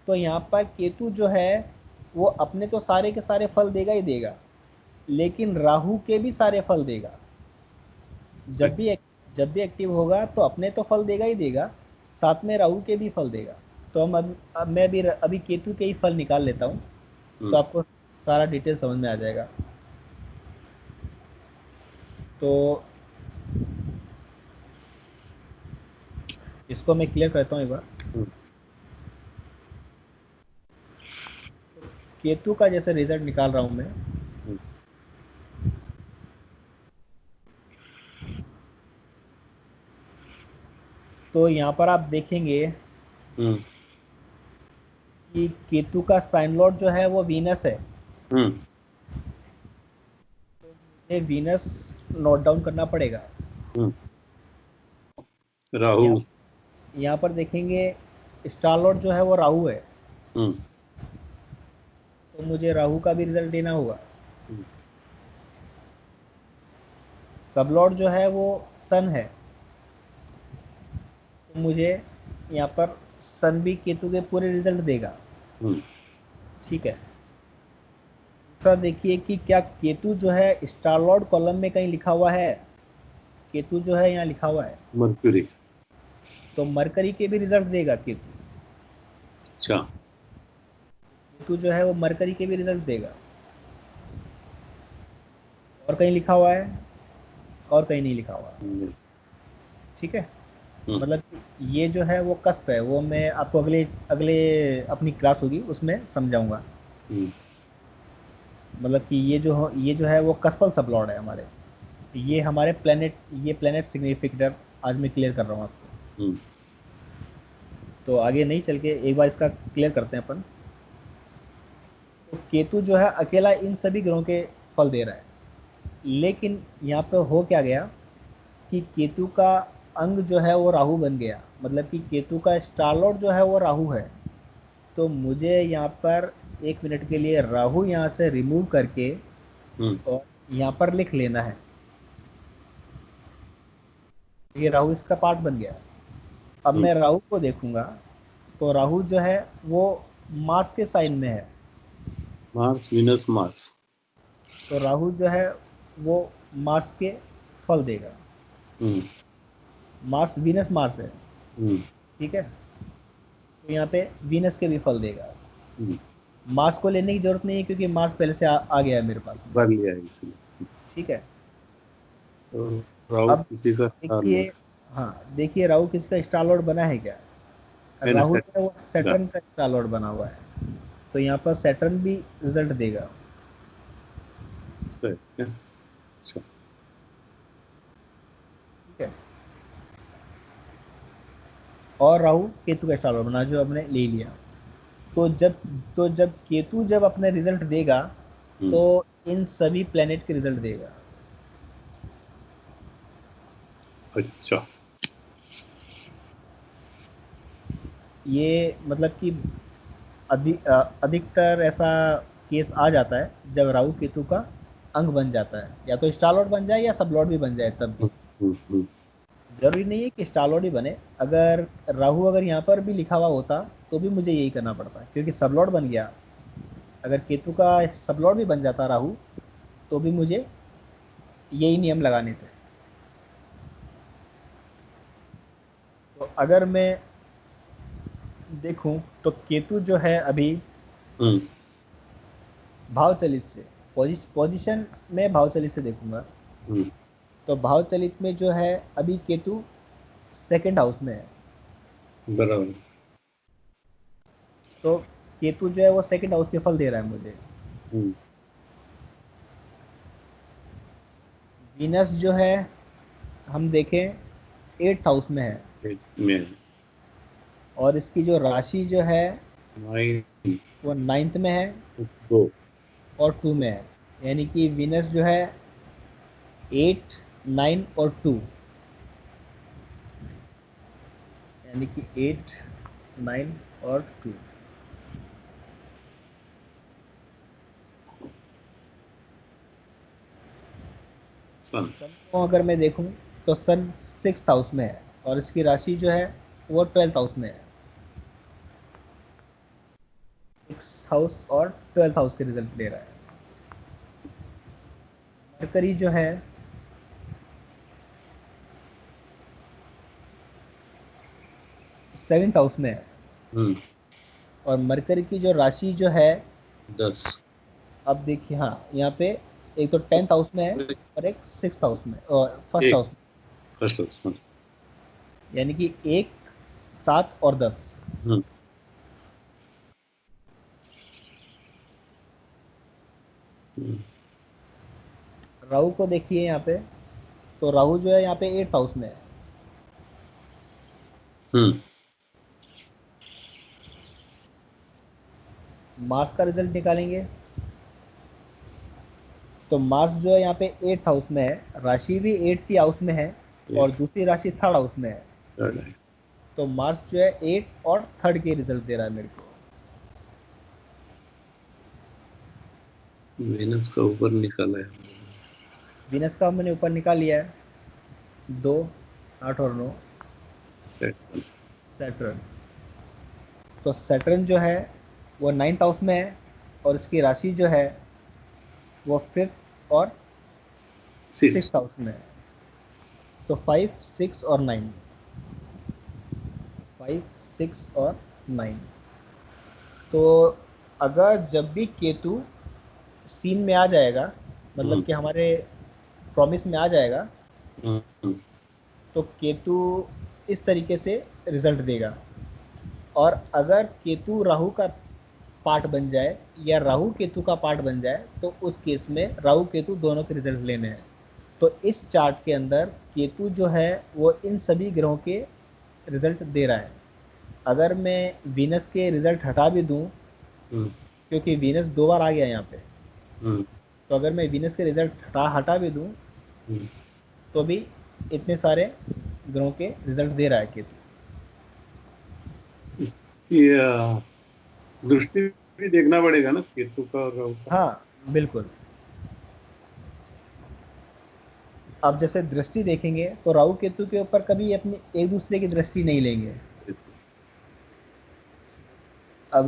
तो यहाँ पर केतु जो है वो अपने तो सारे के सारे फल देगा ही देगा, लेकिन राहु के भी सारे फल देगा। जब भी जब भी एक्टिव होगा तो अपने तो फल देगा ही देगा, साथ में राहु के भी फल देगा। तो अब मैं भी अभी केतु के ही फल निकाल लेता हूँ, तो हम्म आपको सारा डिटेल समझ में आ जाएगा। तो इसको मैं क्लियर करता हूँ एक बार। हम्म केतु का जैसे रिजल्ट निकाल रहा हूँ मैं, हम्म तो यहाँ पर आप देखेंगे हम्म कि केतु का साइन लॉर्ड जो है वो वीनस है। हम्म ये वीनस नोट डाउन करना पड़ेगा। राहु। यहाँ पर देखेंगे स्टार लॉर्ड जो है वो राहु है, तो मुझे राहु का भी रिजल्ट देना होगा। सब लॉर्ड जो है वो सन है, तो मुझे यहाँ पर सन भी केतु के पूरे रिजल्ट देगा। ठीक है। दूसरा देखिए कि क्या केतु जो है स्टार लॉर्ड कॉलम में कहीं लिखा हुआ है। केतु जो है यहाँ लिखा हुआ है, मर्क्यूरी। तो मरकरी के भी रिजल्ट देगा केतु। अच्छा। केतु जो है वो मरकरी के भी रिजल्ट देगा। और कहीं लिखा हुआ है? और कहीं नहीं लिखा हुआ। ठीक है। मतलब ये जो है वो कस्प है, वो मैं आपको अगले अगले अपनी क्लास होगी उसमें समझाऊंगा। मतलब कि ये जो है वो कस्पल सब लॉर्ड है हमारे। ये हमारे प्लेनेट, ये प्लेनेट सिग्निफिकेटर आज मैं क्लियर कर रहा हूँ आपको। तो आगे नहीं चल के एक बार इसका क्लियर करते हैं अपन। तो केतु जो है अकेला इन सभी ग्रहों के फल दे रहा है, लेकिन यहाँ पे हो क्या गया कि केतु का अंग जो है वो राहु बन गया। मतलब कि केतु का स्टार लॉर्ड जो है वो राहु है, तो मुझे यहाँ पर 1 मिनट के लिए राहु यहाँ से रिमूव करके और यहाँ पर लिख लेना है। ये राहु इसका पार्ट बन गया। अब मैं राहु को देखूंगा तो राहु जो है वो मार्स के साइन में है। Mars, Venus, Mars. तो राहु जो है वो मार्स के फल देगा। मार्स वीनस मार्स है। ठीक है। तो यहाँ पे वीनस के भी फल देगा। मार्स को लेने की जरूरत नहीं है क्योंकि मार्स पहले से आ गया है मेरे पास में। भर लिया है इसलिए। ठीक है। तो राहु अब किसी का स्टार देखिए, लॉर्ड हाँ देखिए राहु किसका स्टार लॉर्ड बना है क्या? है ना, राहु जो है वो सेटर्न सैटर्न का स्टार लॉर्ड बना हुआ है, तो यहाँ पर सैटर्न भी रिजल्ट देगा। का है क्या? अच्छा। ठीक है। और राहु केतु का स्टार लॉर्ड बना जो हमने ले लिया। तो जब केतु जब अपने रिजल्ट देगा तो इन सभी प्लेनेट के रिजल्ट देगा। अच्छा। ये मतलब कि अधिकतर ऐसा केस आ जाता है जब राहु केतु का अंग बन जाता है, या तो स्टार लॉर्ड बन जाए या सब लॉर्ड भी बन जाए तब भी। जरूरी नहीं है कि स्टार लॉर्ड ही बने। अगर राहु अगर यहाँ पर भी लिखा हुआ होता तो भी मुझे यही करना पड़ता, क्योंकि सब लॉर्ड बन गया। अगर केतु का सब लॉर्ड भी बन जाता राहु तो भी मुझे यही नियम लगाने थे। तो अगर मैं देखूं तो केतु जो है अभी भाव चलित से, पोजीशन में भाव चलित से देखूंगा तो भाव चलित में जो है अभी केतु सेकंड हाउस में है। बराबर। तो केतु जो है वो सेकंड हाउस के फल दे रहा है मुझे। वीनस जो है हम देखें 8th हाउस में है, में और इसकी जो राशि जो है 9, वो 9th में है 2 और 2 में है। यानी कि वीनस जो है 8, 9 और 2, यानी कि 8, 9 और 2। सन। सन को अगर मैं देखूं तो सन 6th हाउस में है, और इसकी राशि जो है वो 12th हाउस में है। 6th हाउस और 12th हाउस के रिजल्ट दे रहा है। मरकरी जो है 7th हाउस में है, और मरकरी की जो राशि जो है 10। अब देखिए, हाँ यहाँ पे एक तो 10th हाउस में है और एक 6th हाउस में और फर्स्ट हाउस में, फर्स्ट हाउस। यानी कि 1, 7 और 10। राहु को देखिए यहाँ पे, तो राहु जो है यहाँ पे 8th हाउस में है। मार्स का रिजल्ट निकालेंगे तो मार्स जो है यहाँ पे 8th हाउस में है, राशि भी 8th हाउस में है और दूसरी राशि 3rd हाउस में है। थर्ड है। तो मार्स जो है 8th और 3rd के रिजल्ट दे रहा है मेरे को। वेनस का ऊपर निकाला है। वीनस का मैंने ऊपर निकाल लिया है, 2, 8 और 9। सेट। सैटर्न, तो सैटर्न जो है वो 9th हाउस में है और इसकी राशि जो है वो 5th और 6th हाउस में है। तो 5, 6 और 9, 5, 6 और 9। तो अगर जब भी केतु सीन में आ जाएगा, मतलब कि हमारे प्रॉमिस में आ जाएगा, तो केतु इस तरीके से रिजल्ट देगा। और अगर केतु राहु का पार्ट बन जाए या राहु केतु का पार्ट बन जाए तो उस केस में राहु केतु दोनों के रिजल्ट लेने हैं। तो इस चार्ट के अंदर केतु जो है वो इन सभी ग्रहों के रिजल्ट दे रहा है। अगर मैं वीनस के रिजल्ट हटा भी दूं, क्योंकि वीनस 2 बार आ गया यहाँ पे, तो अगर मैं वीनस के रिजल्ट हटा भी दूं तो भी इतने सारे ग्रहों के रिजल्ट दे रहा है केतु। ये दृष्टि भी देखना पड़ेगा ना केतु का और राहु का। हाँ बिल्कुल। अब जैसे दृष्टि देखेंगे तो राहु केतु के ऊपर कभी अपनी एक दूसरे की दृष्टि नहीं लेंगे। अब